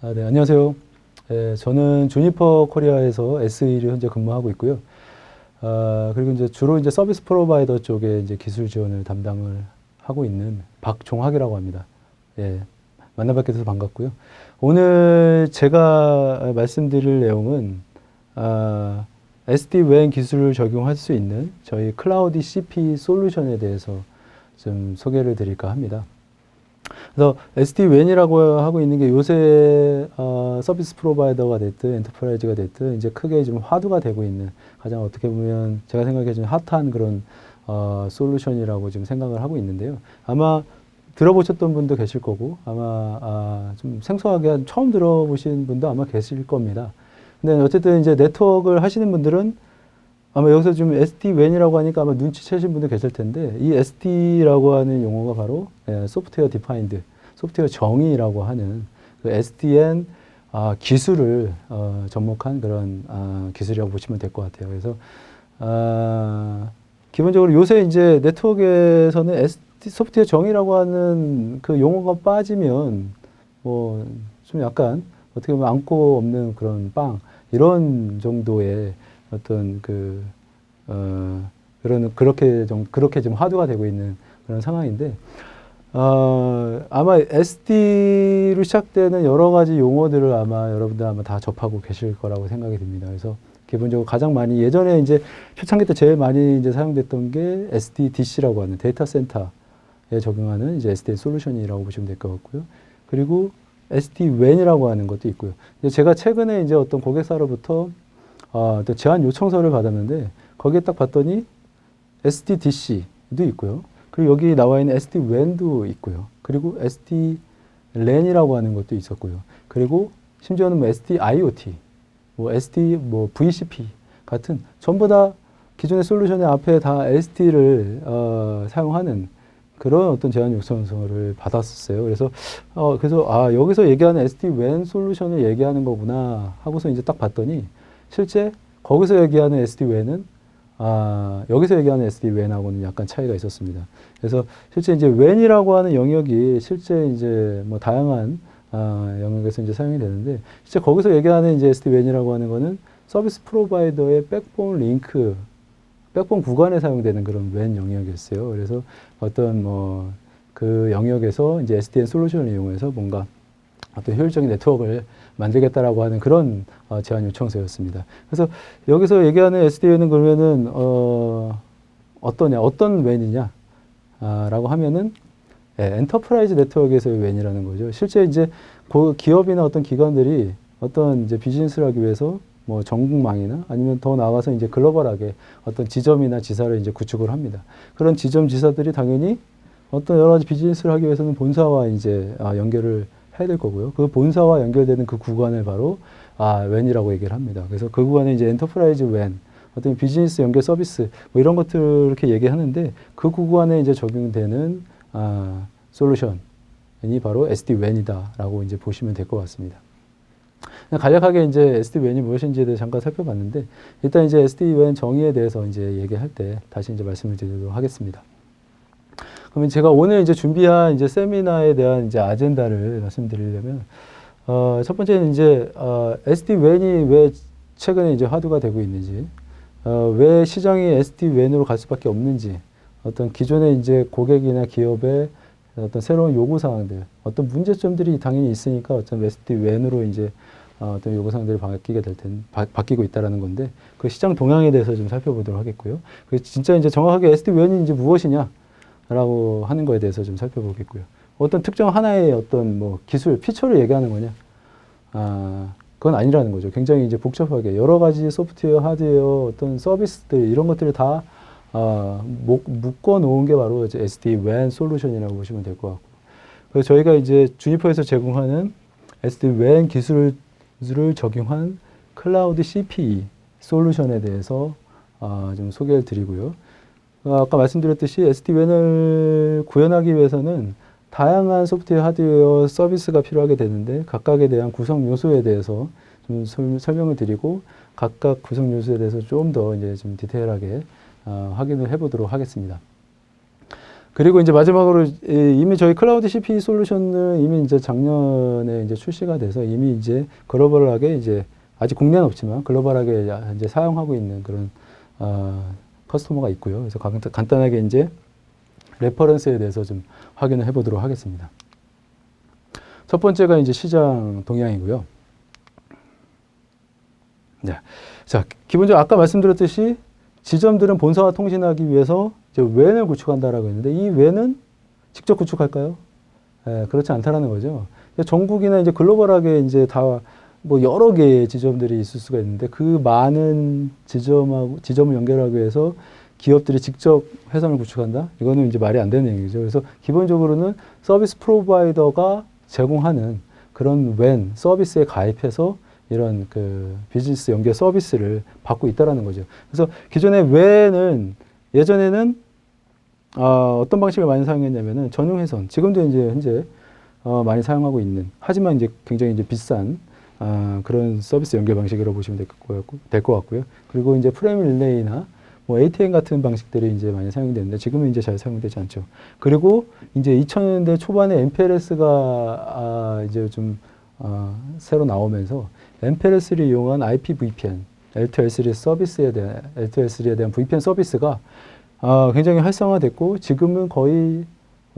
네, 안녕하세요. 저는 주니퍼 코리아에서 SE를 현재 근무하고 있고요. 그리고 이제 주로 이제 서비스 프로바이더 쪽에 이제 기술 지원을 담당을 하고 있는 박종학이라고 합니다. 예, 만나뵙게 돼서 반갑고요. 오늘 제가 말씀드릴 내용은 SD-WAN 기술을 적용할 수 있는 저희 클라우디 CP 솔루션에 대해서 좀 소개를 드릴까 합니다. 그래서 SD-WAN이라고 하고 있는 게 요새 서비스 프로바이더가 됐든 엔터프라이즈가 됐든 이제 크게 좀 화두가 되고 있는 가장 어떻게 보면 제가 생각해 준 핫한 그런 솔루션이라고 지금 생각을 하고 있는데요. 아마 들어보셨던 분도 계실 거고 아마 좀 생소하게 처음 들어보신 분도 아마 계실 겁니다. 근데 어쨌든 이제 네트워크를 하시는 분들은 아마 여기서 좀 SD-WAN이라고 하니까 아마 눈치채신 분도 계실 텐데 이 SD라고 하는 용어가 바로 소프트웨어 디파인드, 소프트웨어 정의라고 하는 그 SDN 기술을 접목한 그런 기술이라고 보시면 될 것 같아요. 그래서 기본적으로 요새 이제 네트워크에서는 SD 소프트웨어 정의라고 하는 그 용어가 빠지면 뭐 좀 약간 어떻게 보면 안고 없는 그런 빵 이런 정도의 어떤 그렇게 좀 화두가 되고 있는 그런 상황인데, 아마 SD로 시작되는 여러 가지 용어들을 아마 여러분들 아마 다 접하고 계실 거라고 생각이 듭니다. 그래서 기본적으로 가장 많이 예전에 이제 초창기 때 제일 많이 이제 사용됐던 게 SDDC라고 하는 데이터 센터에 적용하는 이제 SDN 솔루션이라고 보시면 될 것 같고요. 그리고 SD-WAN이라고 하는 것도 있고요. 제가 최근에 이제 어떤 고객사로부터 또 제안 요청서를 받았는데 거기에 딱 봤더니 SDDC도 있고요. 그리고 여기 나와 있는 SD-WAN도 있고요. 그리고 SD-LAN이라고 하는 것도 있었고요. 그리고 심지어는 뭐 SD-IoT, 뭐 SD, 뭐 VCP 같은 전부 다 기존의 솔루션의 앞에 다 SD를 사용하는 그런 어떤 제안 요청서를 받았었어요. 그래서 여기서 얘기하는 SD-WAN 솔루션을 얘기하는 거구나 하고서 이제 딱 봤더니 실제 거기서 얘기하는 SD-WAN은 여기서 얘기하는 SD-WAN하고는 약간 차이가 있었습니다. 그래서 실제 이제 WAN이라고 하는 영역이 실제 이제 뭐 다양한 영역에서 이제 사용이 되는데 실제 거기서 얘기하는 이제 SD-WAN이라고 하는 거는 서비스 프로바이더의 백본 링크, 백본 구간에 사용되는 그런 WAN 영역이었어요. 그래서 어떤 뭐 그 영역에서 이제 SDN 솔루션을 이용해서 뭔가 어떤 효율적인 네트워크를 만들겠다라고 하는 그런 제안 요청서였습니다. 그래서 여기서 얘기하는 SDN은 그러면은 어떤 웬이냐 라고 하면은 엔터프라이즈 네트워크에서의 웬이라는 거죠. 실제 이제 기업이나 어떤 기관들이 어떤 이제 비즈니스를 하기 위해서 뭐 전국망이나 아니면 더 나아가서 이제 글로벌하게 어떤 지점이나 지사를 이제 구축을 합니다. 그런 지점 지사들이 당연히 어떤 여러 가지 비즈니스를 하기 위해서는 본사와 이제 연결을 해야 될 거고요. 그 본사와 연결되는 그 구간을 바로 웬이라고 얘기를 합니다. 그래서 그 구간에 이제 엔터프라이즈 웬, 어떤 비즈니스 연결 서비스 뭐 이런 것들을 이렇게 얘기하는데 그 구간에 이제 적용되는 솔루션이 바로 SD-WAN이다라고 이제 보시면 될 것 같습니다. 간략하게 이제 SD-WAN이 무엇인지에 대해서 잠깐 살펴봤는데 일단 이제 SD-WAN 정의에 대해서 이제 얘기할 때 다시 이제 말씀을 드리도록 하겠습니다. 그러면 제가 오늘 이제 준비한 이제 세미나에 대한 이제 아젠다를 말씀드리려면, 첫 번째는 이제, SD-WAN이 왜 최근에 이제 화두가 되고 있는지, 왜 시장이 SD-WAN으로 갈 수밖에 없는지, 어떤 기존의 이제 고객이나 기업의 어떤 새로운 요구사항들, 어떤 문제점들이 당연히 있으니까 어떤 SD-WAN으로 이제 어떤 요구사항들이 바뀌고 있다라는 건데, 그 시장 동향에 대해서 좀 살펴보도록 하겠고요. 그 진짜 이제 정확하게 SD-WAN이 이제 무엇이냐? 라고 하는 거에 대해서 좀 살펴보겠고요. 어떤 특정 하나의 어떤 뭐 기술, 피처를 얘기하는 거냐? 그건 아니라는 거죠. 굉장히 이제 복잡하게 여러 가지 소프트웨어, 하드웨어, 어떤 서비스들 이런 것들을 다 묶어 놓은 게 바로 이제 SD-WAN 솔루션이라고 보시면 될 것 같고. 그래서 저희가 이제 주니퍼에서 제공하는 SD-WAN 기술을 적용한 클라우드 CPE 솔루션에 대해서 좀 소개를 드리고요. 아까 말씀드렸듯이 SD-WAN을 구현하기 위해서는 다양한 소프트웨어, 하드웨어, 서비스가 필요하게 되는데 각각에 대한 구성 요소에 대해서 좀 설명을 드리고 각각 구성 요소에 대해서 좀 더 이제 좀 디테일하게 확인을 해보도록 하겠습니다. 그리고 이제 마지막으로 이미 저희 클라우드 CP 솔루션은 이미 이제 작년에 이제 출시가 돼서 이미 이제 글로벌하게 이제 아직 국내는 없지만 글로벌하게 이제 사용하고 있는 그런 커스터머가 있고요. 그래서 간단하게 이제 레퍼런스에 대해서 좀 확인을 해보도록 하겠습니다. 첫 번째가 이제 시장 동향이고요. 네. 자, 기본적으로 아까 말씀드렸듯이 지점들은 본사와 통신하기 위해서 이제 웬을 구축한다라고 했는데 이 웬은 직접 구축할까요? 그렇지 않다라는 거죠. 전국이나 이제 글로벌하게 이제 다 뭐 여러 개의 지점들이 있을 수가 있는데 그 많은 지점을 연결하기 위해서 기업들이 직접 회선을 구축한다? 이거는 이제 말이 안 되는 얘기죠. 그래서 기본적으로는 서비스 프로바이더가 제공하는 그런 웬 서비스에 가입해서 이런 그 비즈니스 연계 서비스를 받고 있다라는 거죠. 그래서 기존의 웬은 예전에는 어떤 방식을 많이 사용했냐면은 전용 회선. 지금도 이제 현재 많이 사용하고 있는. 하지만 이제 굉장히 이제 비싼 그런 서비스 연결 방식이라고 보시면 될 것 같고요. 그리고 이제 프레임 릴레이나 뭐 ATM 같은 방식들이 이제 많이 사용이 되는데 지금은 이제 잘 사용되지 않죠. 그리고 이제 2000년대 초반에 MPLS가 이제 좀 새로 나오면서 MPLS를 이용한 IPVPN, L2L3 L2L3에 대한 VPN 서비스가 굉장히 활성화됐고 지금은 거의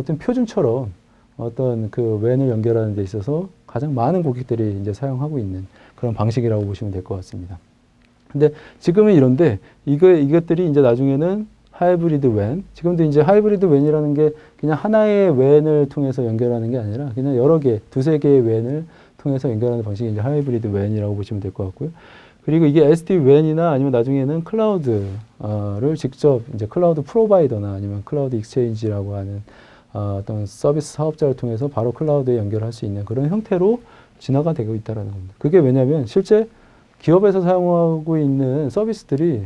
어떤 표준처럼 어떤 그 웬을 연결하는 데 있어서 가장 많은 고객들이 이제 사용하고 있는 그런 방식이라고 보시면 될 것 같습니다. 근데 지금은 이런데 이것들이 이제 나중에는 하이브리드 웬, 지금도 이제 하이브리드 웬이라는 게 그냥 하나의 웬을 통해서 연결하는 게 아니라 그냥 여러 개, 두세 개의 웬을 통해서 연결하는 방식이 이제 하이브리드 웬이라고 보시면 될 것 같고요. 그리고 이게 SD-WAN이나 아니면 나중에는 클라우드를 직접 이제 클라우드 프로바이더나 아니면 클라우드 익스체인지라고 하는 어떤 서비스 사업자를 통해서 바로 클라우드에 연결할 수 있는 그런 형태로 진화가 되고 있다는 겁니다. 그게 왜냐하면 실제 기업에서 사용하고 있는 서비스들이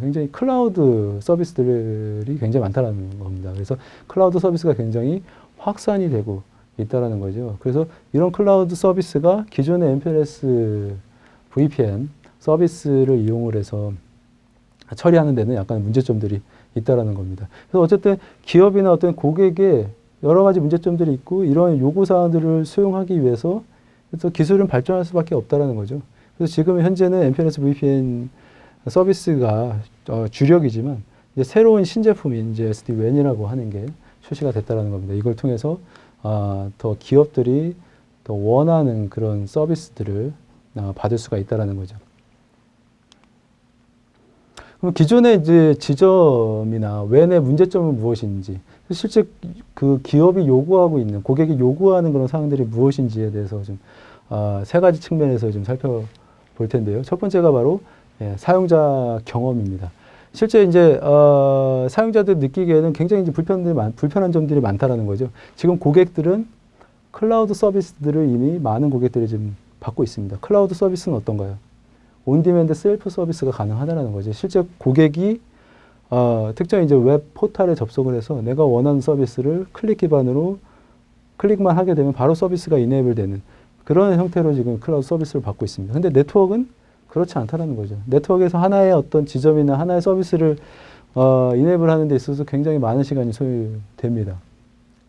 굉장히 클라우드 서비스들이 굉장히 많다는 겁니다. 그래서 클라우드 서비스가 굉장히 확산이 되고 있다는 거죠. 그래서 이런 클라우드 서비스가 기존의 MPLS VPN 서비스를 이용을 해서 처리하는 데는 약간 문제점들이 있다라는 겁니다. 그래서 어쨌든 기업이나 어떤 고객에 여러 가지 문제점들이 있고 이런 요구사항들을 수용하기 위해서 그래서 기술은 발전할 수밖에 없다라는 거죠. 그래서 지금 현재는 MPLS VPN 서비스가 주력이지만 이제 새로운 신제품인 이제 SD-WAN이라고 하는 게 출시가 됐다라는 겁니다. 이걸 통해서 더 기업들이 더 원하는 그런 서비스들을 받을 수가 있다라는 거죠. 그럼 기존의 이제 지점이나 웬의 문제점은 무엇인지, 실제 그 기업이 요구하고 있는, 고객이 요구하는 그런 사항들이 무엇인지에 대해서 좀 세 가지 측면에서 좀 살펴볼 텐데요. 첫 번째가 바로 사용자 경험입니다. 실제 이제 사용자들 느끼기에는 굉장히 이제 불편한 점들이 많다라는 거죠. 지금 고객들은 클라우드 서비스들을 이미 많은 고객들이 지금 받고 있습니다. 클라우드 서비스는 어떤가요? 온디맨드 셀프 서비스가 가능하다는 거죠. 실제 고객이 특정 이제 웹 포털에 접속을 해서 내가 원하는 서비스를 클릭 기반으로 클릭만 하게 되면 바로 서비스가 이네이블 되는 그런 형태로 지금 클라우드 서비스를 받고 있습니다. 근데 네트워크는 그렇지 않다는 거죠. 네트워크에서 하나의 어떤 지점이나 하나의 서비스를 이네이블 하는 데 있어서 굉장히 많은 시간이 소요됩니다.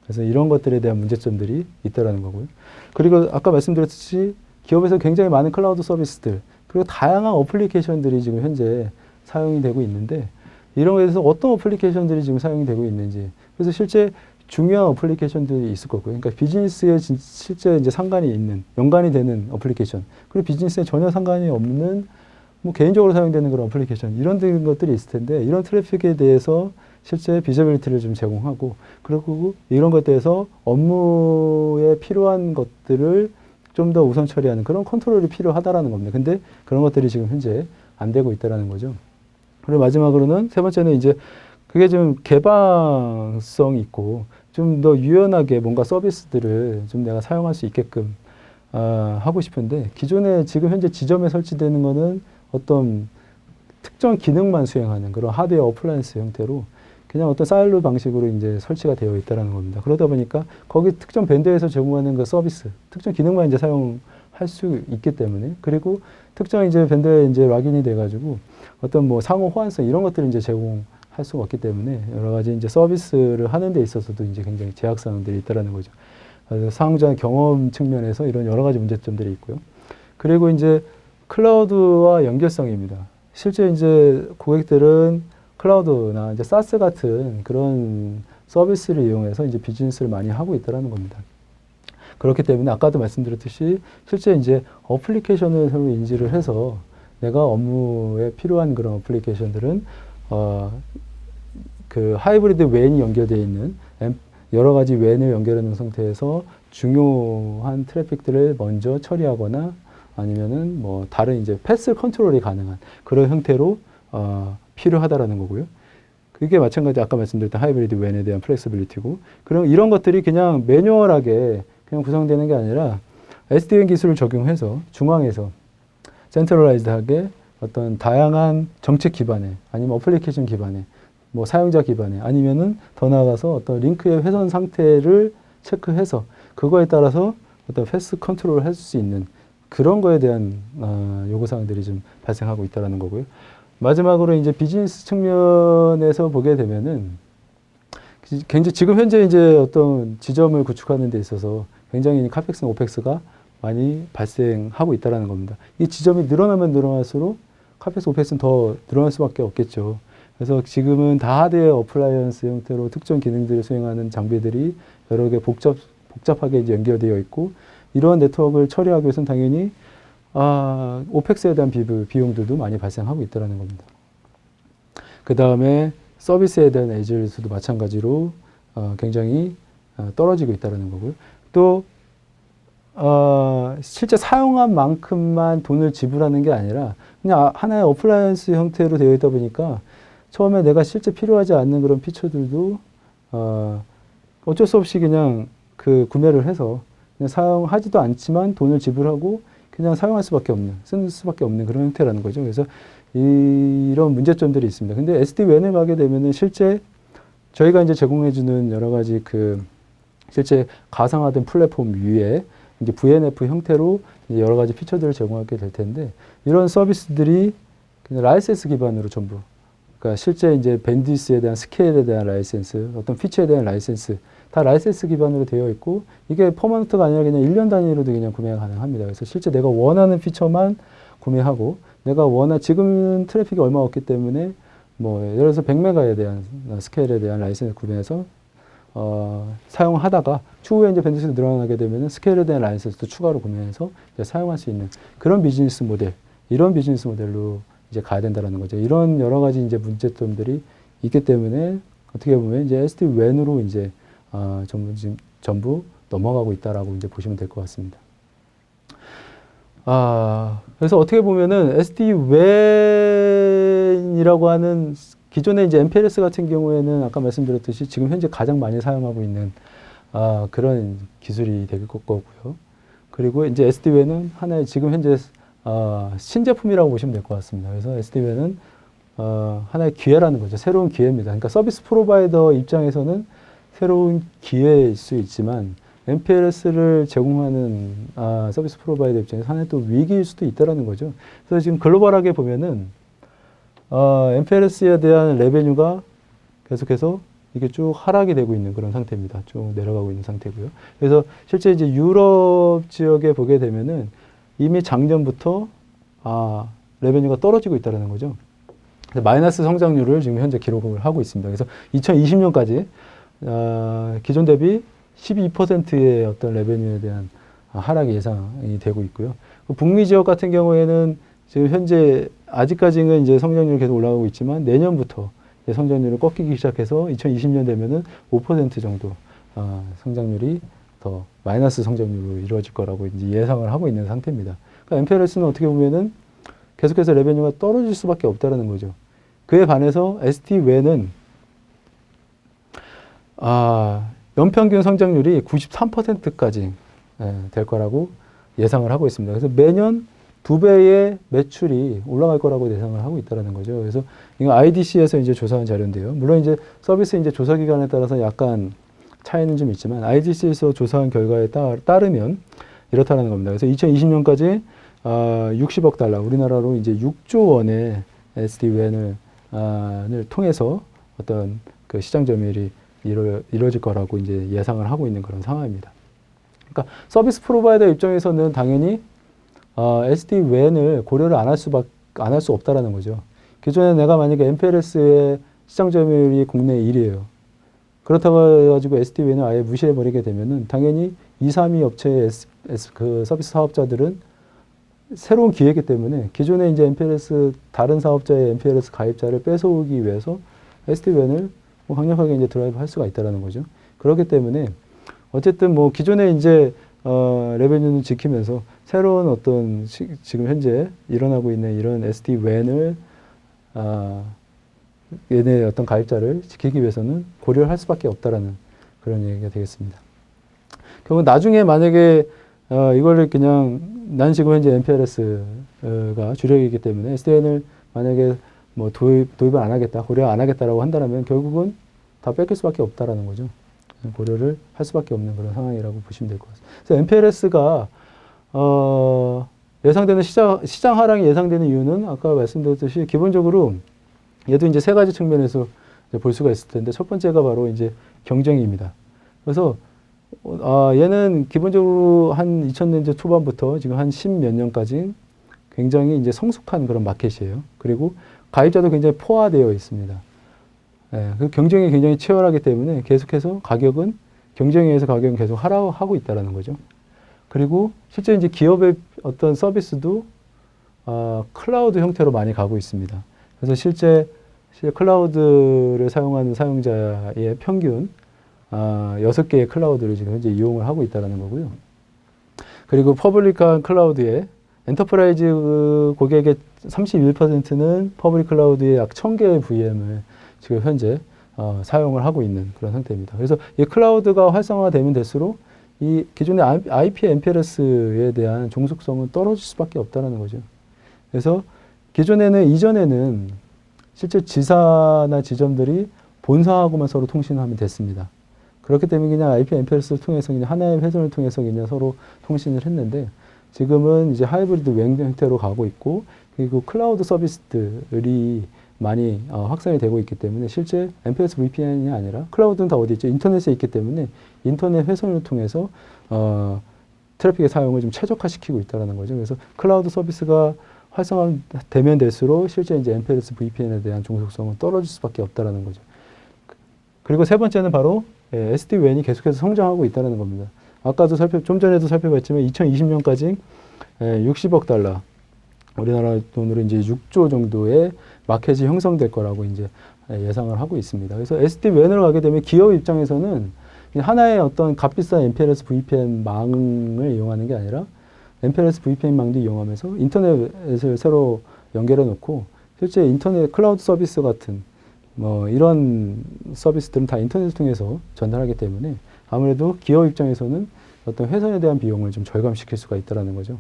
그래서 이런 것들에 대한 문제점들이 있다라는 거고요. 그리고 아까 말씀드렸듯이 기업에서 굉장히 많은 클라우드 서비스들 그리고 다양한 어플리케이션들이 지금 현재 사용이 되고 있는데 이런 거에 대해서 어떤 어플리케이션들이 지금 사용이 되고 있는지 그래서 실제 중요한 어플리케이션들이 있을 거고요. 그러니까 비즈니스에 실제 이제 상관이 있는, 연관이 되는 어플리케이션 그리고 비즈니스에 전혀 상관이 없는 뭐 개인적으로 사용되는 그런 어플리케이션 이런 것들이 있을 텐데 이런 트래픽에 대해서 실제 비저빌리티를 좀 제공하고 그리고 이런 것들에서 업무에 필요한 것들을 좀 더 우선 처리하는 그런 컨트롤이 필요하다라는 겁니다. 근데 그런 것들이 지금 현재 안 되고 있다라는 거죠. 그리고 마지막으로는 세 번째는 이제 그게 좀 개방성 있고 좀 더 유연하게 뭔가 서비스들을 좀 내가 사용할 수 있게끔 하고 싶은데 기존에 지금 현재 지점에 설치되는 거는 어떤 특정 기능만 수행하는 그런 하드웨어 어플라이언스 형태로 그냥 어떤 사일로 방식으로 이제 설치가 되어 있다라는 겁니다. 그러다 보니까 거기 특정 밴드에서 제공하는 그 서비스, 특정 기능만 이제 사용할 수 있기 때문에 그리고 특정 이제 밴드에 이제 락인이 돼가지고 어떤 뭐 상호 호환성 이런 것들을 이제 제공하는 할 수가 없기 때문에 여러 가지 이제 서비스를 하는 데 있어서도 이제 굉장히 제약사항들이 있다라는 거죠. 그래서 사용자 경험 측면에서 이런 여러 가지 문제점들이 있고요. 그리고 이제 클라우드와 연결성입니다. 실제 이제 고객들은 클라우드나 이제 사스 같은 그런 서비스를 이용해서 이제 비즈니스를 많이 하고 있다라는 겁니다. 그렇기 때문에 아까도 말씀드렸듯이 실제 이제 어플리케이션을 새로 인지를 해서 내가 업무에 필요한 그런 어플리케이션들은 그 하이브리드 웬이 연결되어 있는 여러 가지 웬을 연결해 놓은 상태에서 중요한 트래픽들을 먼저 처리하거나 아니면은 뭐 다른 이제 패스 컨트롤이 가능한 그런 형태로 필요하다라는 거고요. 그게 마찬가지 아까 말씀드렸던 하이브리드 웬에 대한 플렉시빌리티고, 그럼 이런 것들이 그냥 매뉴얼하게 그냥 구성되는 게 아니라 SDN 기술을 적용해서 중앙에서 센트럴라이즈드하게 어떤 다양한 정책 기반의 아니면 어플리케이션 기반의 뭐 사용자 기반의 아니면은 더 나아가서 어떤 링크의 훼손 상태를 체크해서 그거에 따라서 어떤 패스 컨트롤을 할 수 있는 그런 거에 대한 요구사항들이 좀 발생하고 있다는 거고요. 마지막으로 이제 비즈니스 측면에서 보게 되면은 굉장히 지금 현재 이제 어떤 지점을 구축하는 데 있어서 굉장히 카펙스나 오펙스가 많이 발생하고 있다는 겁니다. 이 지점이 늘어나면 늘어날수록 카펙스, 오펙스는 더 늘어날 수밖에 없겠죠. 그래서 지금은 다 하드웨어 어플라이언스 형태로 특정 기능들을 수행하는 장비들이 여러 개 복잡하게 이제 연결되어 있고, 이러한 네트워크를 처리하기 위해서는 당연히 오펙스에 대한 비용들도 많이 발생하고 있다는 겁니다. 그 다음에 서비스에 대한 에이즐수도 마찬가지로 굉장히 떨어지고 있다는 거고요. 또 실제 사용한 만큼만 돈을 지불하는 게 아니라 그냥 하나의 어플라이언스 형태로 되어 있다 보니까 처음에 내가 실제 필요하지 않는 그런 피처들도 어쩔 수 없이 그냥 그 구매를 해서 그냥 사용하지도 않지만 돈을 지불하고 그냥 사용할 수밖에 없는, 쓰는 수밖에 없는 그런 형태라는 거죠. 그래서 이런 문제점들이 있습니다. 근데 SD-WAN을 가게 되면은 실제 저희가 이제 제공해주는 여러 가지 그 실제 가상화된 플랫폼 위에 이제 VNF 형태로 이제 여러 가지 피처들을 제공하게 될 텐데, 이런 서비스들이 그냥 라이센스 기반으로 전부, 그러니까 실제 이제 밴드위스에 대한 스케일에 대한 라이센스, 어떤 피처에 대한 라이센스, 다 라이센스 기반으로 되어 있고, 이게 퍼머넌트가 아니라 그냥 1년 단위로도 그냥 구매가 가능합니다. 그래서 실제 내가 원하는 피처만 구매하고, 내가 지금 트래픽이 얼마 없기 때문에 뭐 예를 들어서 100메가에 대한 스케일에 대한 라이센스 구매해서 사용하다가 추후에 이제 밴드위스가 늘어나게 되면 스케일에 대한 라이센스도 추가로 구매해서 이제 사용할 수 있는 그런 비즈니스 모델, 이런 비즈니스 모델로 이제 가야 된다는 거죠. 이런 여러 가지 이제 문제점들이 있기 때문에 어떻게 보면 이제 SD-WAN으로 이제 전부 넘어가고 있다라고 이제 보시면 될 것 같습니다. 그래서 어떻게 보면은 SD-WAN이라고 하는 기존의 이제 MPLS 같은 경우에는 아까 말씀드렸듯이 지금 현재 가장 많이 사용하고 있는 그런 기술이 될 거고요. 그리고 이제 SD-WAN은 하나의 지금 현재 신제품이라고 보시면 될 것 같습니다. 그래서 SD-WAN은 하나의 기회라는 거죠. 새로운 기회입니다. 그러니까 서비스 프로바이더 입장에서는 새로운 기회일 수 있지만 MPLS를 제공하는 서비스 프로바이더 입장에서 하나의 또 위기일 수도 있다는 거죠. 그래서 지금 글로벌하게 보면은 MPLS에 대한 레베뉴가 계속해서 이게 쭉 하락이 되고 있는 그런 상태입니다. 쭉 내려가고 있는 상태고요. 그래서 실제 이제 유럽 지역에 보게 되면은 이미 작년부터 레베뉴가 떨어지고 있다는 거죠. 그래서 마이너스 성장률을 지금 현재 기록을 하고 있습니다. 그래서 2020년까지 기존 대비 12%의 어떤 레베뉴에 대한 하락이 예상이 되고 있고요. 북미 지역 같은 경우에는 지금 현재 아직까지는 이제 성장률이 계속 올라가고 있지만 내년부터 이제 성장률을 꺾이기 시작해서 2020년 되면은 5% 정도 성장률이 더 마이너스 성장률로 이루어질 거라고 이제 예상을 하고 있는 상태입니다. 그러니까 MPLS는 어떻게 보면은 계속해서 레베뉴가 떨어질 수밖에 없다는 거죠. 그에 반해서 SD-WAN은 연평균 성장률이 93%까지 될 거라고 예상을 하고 있습니다. 그래서 매년 2배의 매출이 올라갈 거라고 예상을 하고 있다는 거죠. 그래서 이거 IDC에서 이제 조사한 자료인데요. 물론 이제 서비스 이제 조사 기간에 따라서 약간 차이는 좀 있지만 IDC에서 조사한 결과에 따르면 이렇다는 겁니다. 그래서 2020년까지 60억 달러, 우리나라로 이제 6조 원의 SD-WAN을 통해서 어떤 그 시장 점유율이 이루어질 거라고 이제 예상을 하고 있는 그런 상황입니다. 그러니까 서비스 프로바이더 입장에서는 당연히 SD-WAN을 고려를 안 할 수 없다라는 거죠. 기존에 내가 만약에 MPLS의 시장 점유율이 국내 1위예요. 그렇다고 해가지고 SD-WAN을 아예 무시해버리게 되면은 당연히 2, 3위 업체의 그 서비스 사업자들은 새로운 기회이기 때문에 기존에 이제 MPLS 다른 사업자의 MPLS 가입자를 뺏어오기 위해서 SD-WAN을 뭐 강력하게 이제 드라이브 할 수가 있다라는 거죠. 그렇기 때문에 어쨌든 뭐 기존에 이제 레베뉴는 지키면서 새로운 어떤 지금 현재 일어나고 있는 이런 SD-WAN을 얘네 어떤 가입자를 지키기 위해서는 고려를 할 수밖에 없다라는 그런 얘기가 되겠습니다. 결국 나중에 만약에 이거를 그냥 난 지금 현재 MPLS가 주력이기 때문에 SD-WAN을 만약에 뭐 도입을 안 하겠다, 고려 안 하겠다라고 한다면 결국은 다 뺏길 수밖에 없다라는 거죠. 고려를 할 수밖에 없는 그런 상황이라고 보시면 될 것 같습니다. 그래서 MPLS가 예상되는 시장 하락이 예상되는 이유는 아까 말씀드렸듯이 기본적으로 얘도 이제 세 가지 측면에서 볼 수가 있을 텐데 첫 번째가 바로 이제 경쟁입니다. 그래서 얘는 기본적으로 한 2000년대 초반부터 지금 한 10몇 년까지 굉장히 이제 성숙한 그런 마켓이에요. 그리고 가입자도 굉장히 포화되어 있습니다. 예, 그 경쟁이 굉장히 치열하기 때문에 계속해서 경쟁에 의해서 가격은 계속 하락하고 있다는 거죠. 그리고 실제 이제 기업의 어떤 서비스도 클라우드 형태로 많이 가고 있습니다. 그래서 실제 클라우드를 사용하는 사용자의 평균 6개의 클라우드를 지금 현재 이용을 하고 있다는 거고요. 그리고 퍼블릭한 클라우드에 엔터프라이즈 고객의 31%는 퍼블릭 클라우드에 약 1000개의 VM을 지금 현재 사용을 하고 있는 그런 상태입니다. 그래서 이 클라우드가 활성화되면 될수록 이 기존의 IP MPLS에 대한 종속성은 떨어질 수밖에 없다는 거죠. 그래서 이전에는 실제 지사나 지점들이 본사하고만 서로 통신하면 됐습니다. 그렇기 때문에 그냥 IP MPLS를 통해서 그냥 하나의 회선을 통해서 그냥 서로 통신을 했는데 지금은 이제 하이브리드 웽 형태로 가고 있고 그리고 클라우드 서비스들이 많이 확산이 되고 있기 때문에 실제 MPLS VPN이 아니라 클라우드는 다 어디 있죠? 인터넷에 있기 때문에 인터넷 회선을 통해서 트래픽의 사용을 좀 최적화시키고 있다는 거죠. 그래서 클라우드 서비스가 활성화되면 될수록 실제 이제 MPLS VPN에 대한 종속성은 떨어질 수밖에 없다는 거죠. 그리고 세 번째는 바로 SD-WAN이 계속해서 성장하고 있다는 겁니다. 아까도 좀 전에도 살펴봤지만 2020년까지 60억 달러, 우리나라 돈으로 이제 6조 정도의 마켓이 형성될 거라고 이제 예상을 하고 있습니다. 그래서 SD-WAN으로 가게 되면 기업 입장에서는 하나의 어떤 값비싼 MPLS VPN 망을 이용하는 게 아니라 MPLS VPN 망도 이용하면서 인터넷을 새로 연결해 놓고 실제 인터넷 클라우드 서비스 같은 뭐 이런 서비스들은 다 인터넷을 통해서 전달하기 때문에 아무래도 기업 입장에서는 어떤 회선에 대한 비용을 좀 절감시킬 수가 있다는 거죠.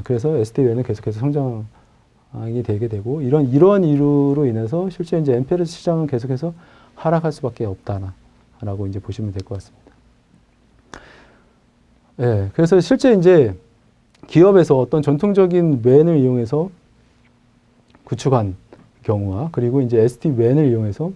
그래서 SD-WAN은 계속해서 성장이 되게 되고 이러한 이유로 인해서 실제 이제 MPLS 시장은 계속해서 하락할 수밖에 없다라고 이제 보시면 될 것 같습니다. 그래서 실제 이제 기업에서 어떤 전통적인 WAN을 이용해서 구축한 경우와 그리고 이제 SD-WAN을 이용해서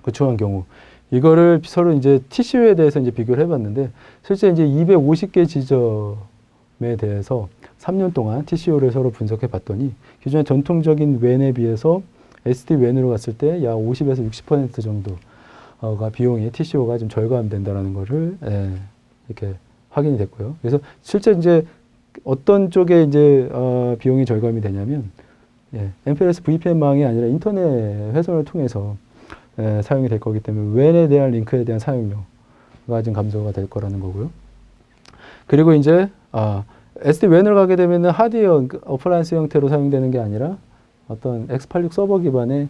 구축한 경우 이거를 서로 이제 TCO에 대해서 이제 비교를 해봤는데 실제 이제 250개 지점에 대해서 3년 동안 TCO를 서로 분석해 봤더니 기존의 전통적인 WAN에 비해서 SD-WAN으로 갔을 때 약 50에서 60% 정도가 비용이 TCO가 좀 절감된다라는 거를 이렇게 확인이 됐고요. 그래서 실제 이제 어떤 쪽에 이제 비용이 절감이 되냐면 MPLS VPN망이 아니라 인터넷 회선을 통해서 사용이 될 거기 때문에 WAN에 대한 링크에 대한 사용료가 좀 감소가 될 거라는 거고요. 그리고 이제 SD-WAN을 가게 되면은 하드웨어 어플라이언스 형태로 사용되는 게 아니라 어떤 x86 서버 기반의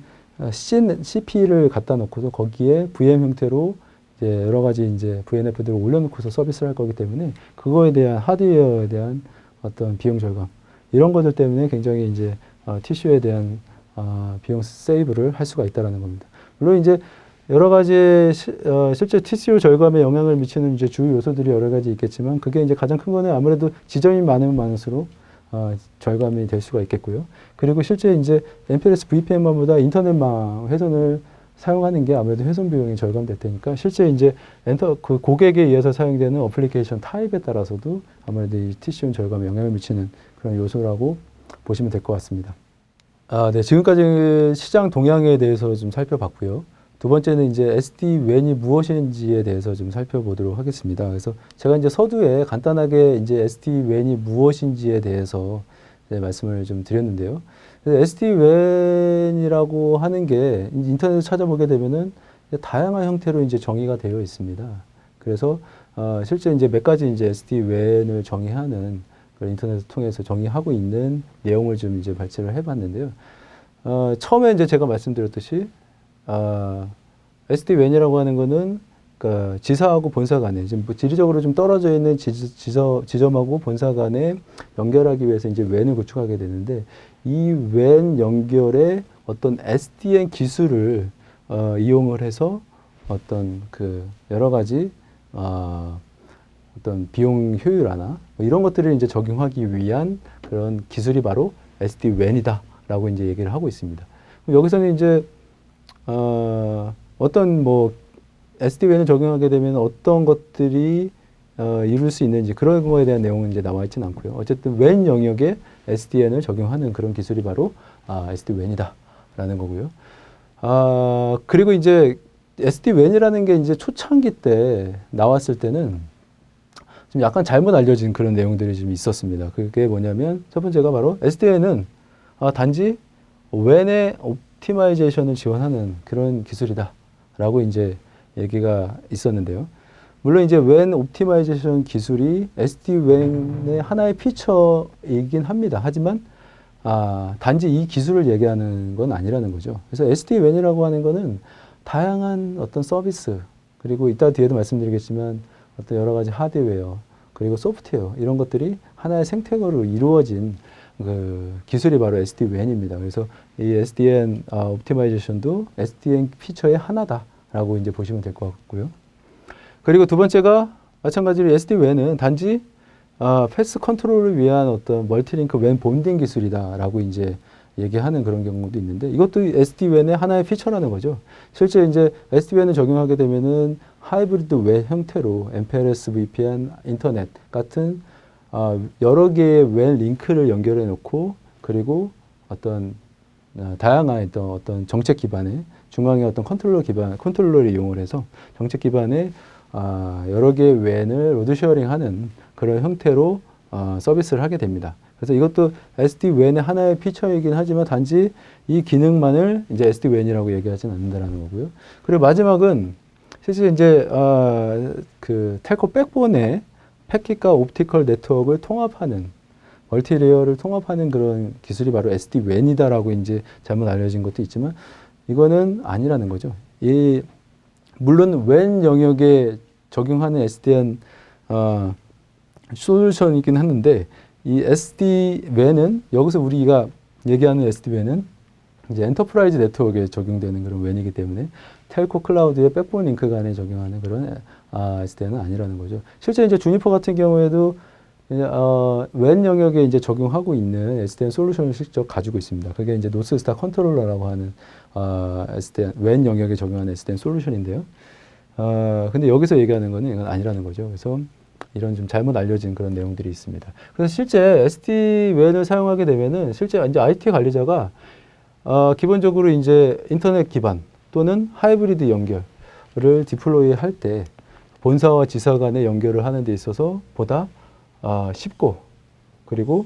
CP를 갖다 놓고서 거기에 VM 형태로 이제 여러 가지 이제 VNF들을 올려놓고서 서비스를 할 거기 때문에 그거에 대한 하드웨어에 대한 어떤 비용 절감 이런 것들 때문에 굉장히 이제 TCO에 대한 비용 세이브를 할 수가 있다라는 겁니다. 물론 이제 여러 가지 실제 TCO 절감에 영향을 미치는 이제 주요 요소들이 여러 가지 있겠지만 그게 이제 가장 큰 거는 아무래도 지점이 많으면 많을수록 절감이 될 수가 있겠고요. 그리고 실제 이제 MPLS VPN망보다 인터넷망 회선을 사용하는 게 아무래도 훼손 비용이 절감될 테니까 실제 이제 그 고객에 의해서 사용되는 어플리케이션 타입에 따라서도 아무래도 이 TCO는 절감에 영향을 미치는 그런 요소라고 보시면 될 것 같습니다. 네, 지금까지 시장 동향에 대해서 좀 살펴봤고요. 두 번째는 이제 SD-WAN이 무엇인지에 대해서 좀 살펴보도록 하겠습니다. 그래서 제가 이제 서두에 간단하게 이제 SD-WAN이 무엇인지에 대해서 말씀을 좀 드렸는데요. SD-WAN이라고 하는 게 인터넷을 찾아보게 되면은 다양한 형태로 이제 정의가 되어 있습니다. 그래서 실제 이제 몇 가지 이제 SD-WAN을 정의하는 인터넷을 통해서 정의하고 있는 내용을 좀 이제 발췌를 해봤는데요. 처음에 이제 제가 말씀드렸듯이 SD-WAN이라고 하는 거는 그러니까 지사하고 본사 간에 지금 지리적으로 좀 떨어져 있는 지점하고 본사 간에 연결하기 위해서 이제 WAN을 구축하게 되는데 이 WAN 연결에 어떤 SDN 기술을 이용을 해서 어떤 그 여러 가지 어떤 비용 효율화나 뭐 이런 것들을 이제 적용하기 위한 그런 기술이 바로 SD-WAN이다라고 이제 얘기를 하고 있습니다. 여기서는 이제 어떤 뭐 SD-WAN을 적용하게 되면 어떤 것들이 이룰 수 있는지 그런 거에 대한 내용은 이제 나와 있지는 않고요. 어쨌든 WAN 영역에 SDN을 적용하는 그런 기술이 바로 SD-WAN이다라는 거고요. 그리고 이제 SD-WAN이라는 게 이제 초창기 때 나왔을 때는 좀 약간 잘못 알려진 그런 내용들이 좀 있었습니다. 그게 뭐냐면 첫 번째가 바로 SDN은 단지 WAN의 옵티마이제이션을 지원하는 그런 기술이다라고 이제 얘기가 있었는데요. 물론 이제 WAN 옵티마이제이션 기술이 SD-WAN의 하나의 피처이긴 합니다. 하지만 단지 이 기술을 얘기하는 건 아니라는 거죠. 그래서 SD-WAN이라고 하는 거는 다양한 어떤 서비스 그리고 이따 뒤에도 말씀드리겠지만 어떤 여러 가지 하드웨어 그리고 소프트웨어 이런 것들이 하나의 생태계로 이루어진 그 기술이 바로 SD-WAN입니다. 그래서 이 SDN 옵티마이제이션도 SDN 피처의 하나다라고 이제 보시면 될 것 같고요. 그리고 두 번째가 마찬가지로 SD-WAN은 단지 패스 컨트롤을 위한 어떤 멀티링크 WAN 본딩 기술이다라고 이제 얘기하는 그런 경우도 있는데 이것도 SD-WAN의 하나의 피처라는 거죠. 실제 이제 SD-WAN을 적용하게 되면은 하이브리드 WAN 형태로 MPLS, VPN, 인터넷 같은 여러 개의 WAN 링크를 연결해 놓고 그리고 어떤 다양한 어떤 정책 기반의 중앙의 어떤 컨트롤러를 이용을 해서 정책 기반의 여러 개의 WAN을 로드 쉐어링하는 그런 형태로 서비스를 하게 됩니다. 그래서 이것도 SD-WAN의 하나의 피처이긴 하지만 단지 이 기능만을 이제 SD-WAN이라고 얘기하지는 않는다라는 거고요. 그리고 마지막은 실제 이제 그 텔코 백본에 패킷과 옵티컬 네트워크를 통합하는 멀티레이어를 통합하는 그런 기술이 바로 SD-WAN이다라고 이제 잘못 알려진 것도 있지만 이거는 아니라는 거죠. 물론 WAN 영역에 적용하는 SDN 솔루션이긴 하는데 이 SD-WAN은 여기서 우리가 얘기하는 SD-WAN은 이제 엔터프라이즈 네트워크에 적용되는 그런 WAN이기 때문에 텔코 클라우드의 백본 링크 간에 적용하는 그런 SDN은 아니라는 거죠. 실제 이제 주니퍼 같은 경우에도 WAN 영역에 이제 적용하고 있는 SDN 솔루션을 직접 가지고 있습니다. 그게 이제 노스스타 컨트롤러라고 하는 SDN WAN 영역에 적용하는 SDN 솔루션인데요. 근데 여기서 얘기하는 거는 이건 아니라는 거죠. 그래서 이런 좀 잘못 알려진 그런 내용들이 있습니다. 그래서 실제 SD-WAN을 사용하게 되면은 실제 이제 IT 관리자가 기본적으로 이제 인터넷 기반 또는 하이브리드 연결을 디플로이 할 때 본사와 지사 간의 연결을 하는 데 있어서 보다 쉽고 그리고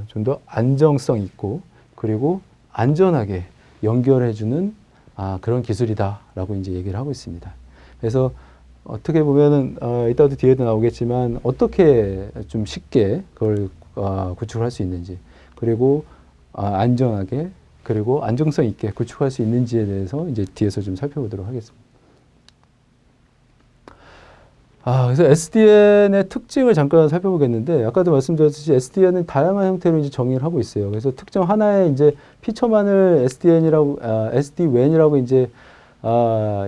좀 더 안정성 있고 그리고 안전하게 연결해주는 그런 기술이다라고 이제 얘기를 하고 있습니다. 그래서 어떻게 보면은 이따도 뒤에도 나오겠지만 어떻게 좀 쉽게 그걸 구축할 수 있는지 그리고 안전하게 그리고 안정성 있게 구축할 수 있는지에 대해서 이제 뒤에서 좀 살펴보도록 하겠습니다. 그래서 SDN의 특징을 잠깐 살펴보겠는데 아까도 말씀드렸듯이 SDN은 다양한 형태로 이제 정의를 하고 있어요. 그래서 특정 하나의 이제 피처만을 SD-WAN이라고 이제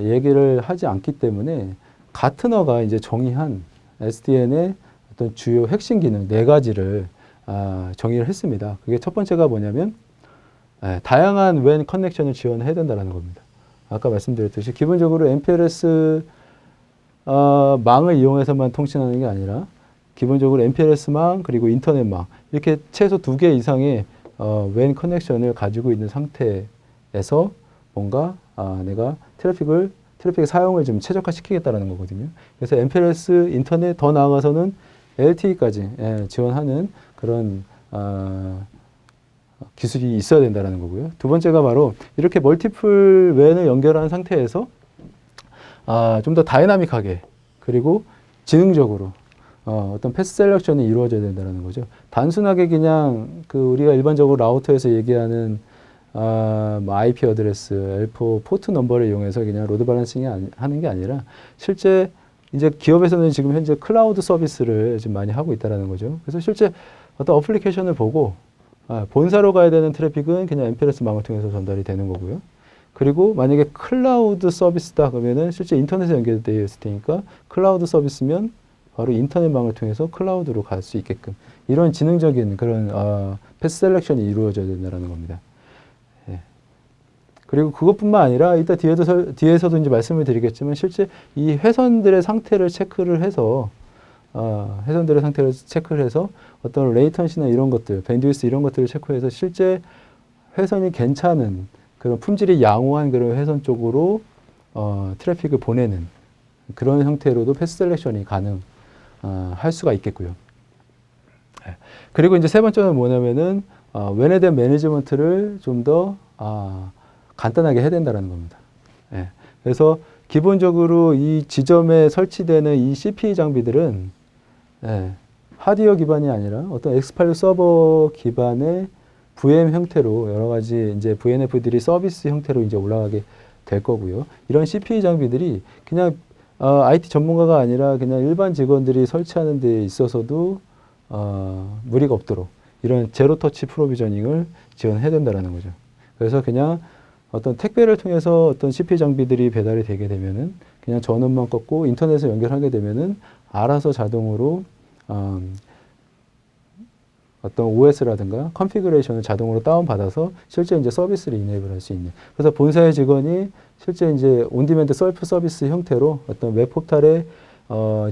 얘기를 하지 않기 때문에 가트너가 이제 정의한 SDN의 어떤 주요 핵심 기능 4가지를 정의를 했습니다. 그게 첫 번째가 뭐냐면 다양한 WAN 커넥션을 지원해야 된다는 겁니다. 아까 말씀드렸듯이 기본적으로 MPLS 망을 이용해서만 통신하는 게 아니라 기본적으로 MPLS망 그리고 인터넷망 이렇게 최소 2개 이상의 WAN 커넥션을 가지고 있는 상태에서 뭔가 내가 트래픽의 사용을 좀 최적화시키겠다라는 거거든요. 그래서 MPLS 인터넷 더 나아가서는 LTE까지 지원하는 그런 기술이 있어야 된다는 거고요. 두 번째가 바로 이렇게 멀티플 웬을 연결한 상태에서 좀 더 다이나믹하게 그리고 지능적으로 어떤 패스 셀렉션이 이루어져야 된다는 거죠. 단순하게 그냥 우리가 일반적으로 라우터에서 얘기하는 뭐 IP 어드레스, L4 포트 넘버를 이용해서 그냥 로드 밸런싱이 하는 게 아니라 실제 이제 기업에서는 지금 현재 클라우드 서비스를 지금 많이 하고 있다는 거죠. 그래서 실제 어떤 어플리케이션을 보고 본사로 가야 되는 트래픽은 그냥 MPLS 망을 통해서 전달이 되는 거고요. 그리고 만약에 클라우드 서비스다 그러면은 실제 인터넷에 연결되어 있을 테니까 클라우드 서비스면 바로 인터넷망을 통해서 클라우드로 갈 수 있게끔 이런 지능적인 그런 패스 셀렉션이 이루어져야 된다는 겁니다. 예. 그리고 그것뿐만 아니라 이따 뒤에서도 이제 말씀을 드리겠지만 실제 이 회선들의 상태를 체크를 해서 어떤 레이턴시나 이런 것들, 밴드위스 이런 것들을 체크해서 실제 회선이 괜찮은 그런 품질이 양호한 그런 회선 쪽으로 트래픽을 보내는 그런 형태로도 패스 셀렉션이 할 수가 있겠고요. 그리고 이제 세 번째는 뭐냐면은 웬에 대한 매니지먼트를 좀 더 간단하게 해야 된다는 겁니다. 예. 그래서 기본적으로 이 지점에 설치되는 이 CPE 장비들은 하드웨어 기반이 아니라 어떤 엑스파일 서버 기반의 VM 형태로 여러 가지 이제 VNF들이 서비스 형태로 이제 올라가게 될 거고요. 이런 CPE 장비들이 그냥 IT 전문가가 아니라 그냥 일반 직원들이 설치하는 데 있어서도 무리가 없도록 이런 제로 터치 프로비저닝을 지원해야 된다는 거죠. 그래서 그냥 어떤 택배를 통해서 어떤 CPE 장비들이 배달이 되게 되면은 그냥 전원만 껐고 인터넷에 연결하게 되면은 알아서 자동으로 어떤 OS라든가 컨피그레이션을 자동으로 다운받아서 실제 이제 서비스를 이네이블 할 수 있는. 그래서 본사의 직원이 실제 이제 온디맨드 셀프 서비스 형태로 어떤 웹 포탈의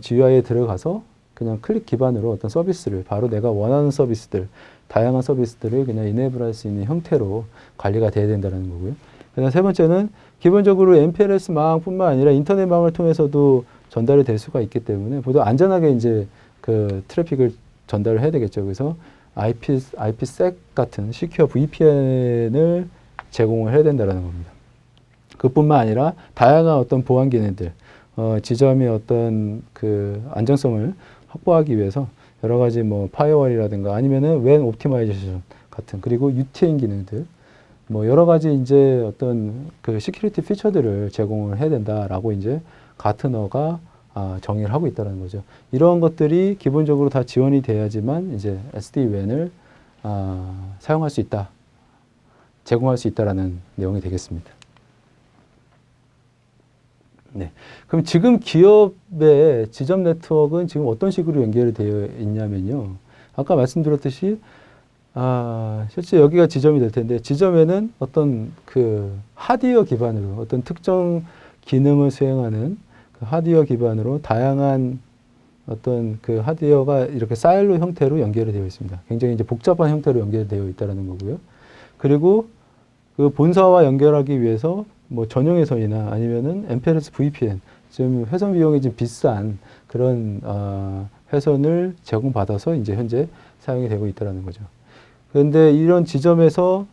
GUI에 들어가서 그냥 클릭 기반으로 어떤 서비스를 바로 내가 원하는 서비스들, 다양한 서비스들을 그냥 이네이블 할 수 있는 형태로 관리가 돼야 된다는 거고요. 그다음 세 번째는 기본적으로 MPLS 망뿐만 아니라 인터넷망을 통해서도 전달이 될 수가 있기 때문에 보다 안전하게 이제 그 트래픽을 전달을 해야 되겠죠. 그래서 IPsec 같은 시큐어 VPN을 제공을 해야 된다는 겁니다. 그뿐만 아니라 다양한 어떤 보안 기능들, 지점의 어떤 그 안정성을 확보하기 위해서 여러 가지 뭐 파이어월이라든가 아니면은 웬 옵티마이제이션 같은 그리고 UTM 기능들 뭐 여러 가지 이제 어떤 그 시큐리티 피처들을 제공을 해야 된다라고 이제 가트너가 정의를 하고 있다는 거죠. 이런 것들이 기본적으로 다 지원이 돼야지만 이제 SD-WAN을 사용할 수 있다, 제공할 수 있다라는 내용이 되겠습니다. 네. 그럼 지금 기업의 지점 네트워크는 지금 어떤 식으로 연결이 되어 있냐면요. 아까 말씀드렸듯이 실제 여기가 지점이 될 텐데 지점에는 어떤 그 하드웨어 기반으로 어떤 특정 기능을 수행하는 그 하드웨어 기반으로 다양한 어떤 그 하드웨어가 이렇게 사일로 형태로 연결이 되어 있습니다. 굉장히 이제 복잡한 형태로 연결되어 있다는 거고요. 그리고 그 본사와 연결하기 위해서 뭐 전용 회선이나 아니면은 MPLS VPN, 지금 회선 비용이 좀 비싼 그런 회선을 제공받아서 이제 현재 사용이 되고 있다는 거죠. 그런데 이런 지점에서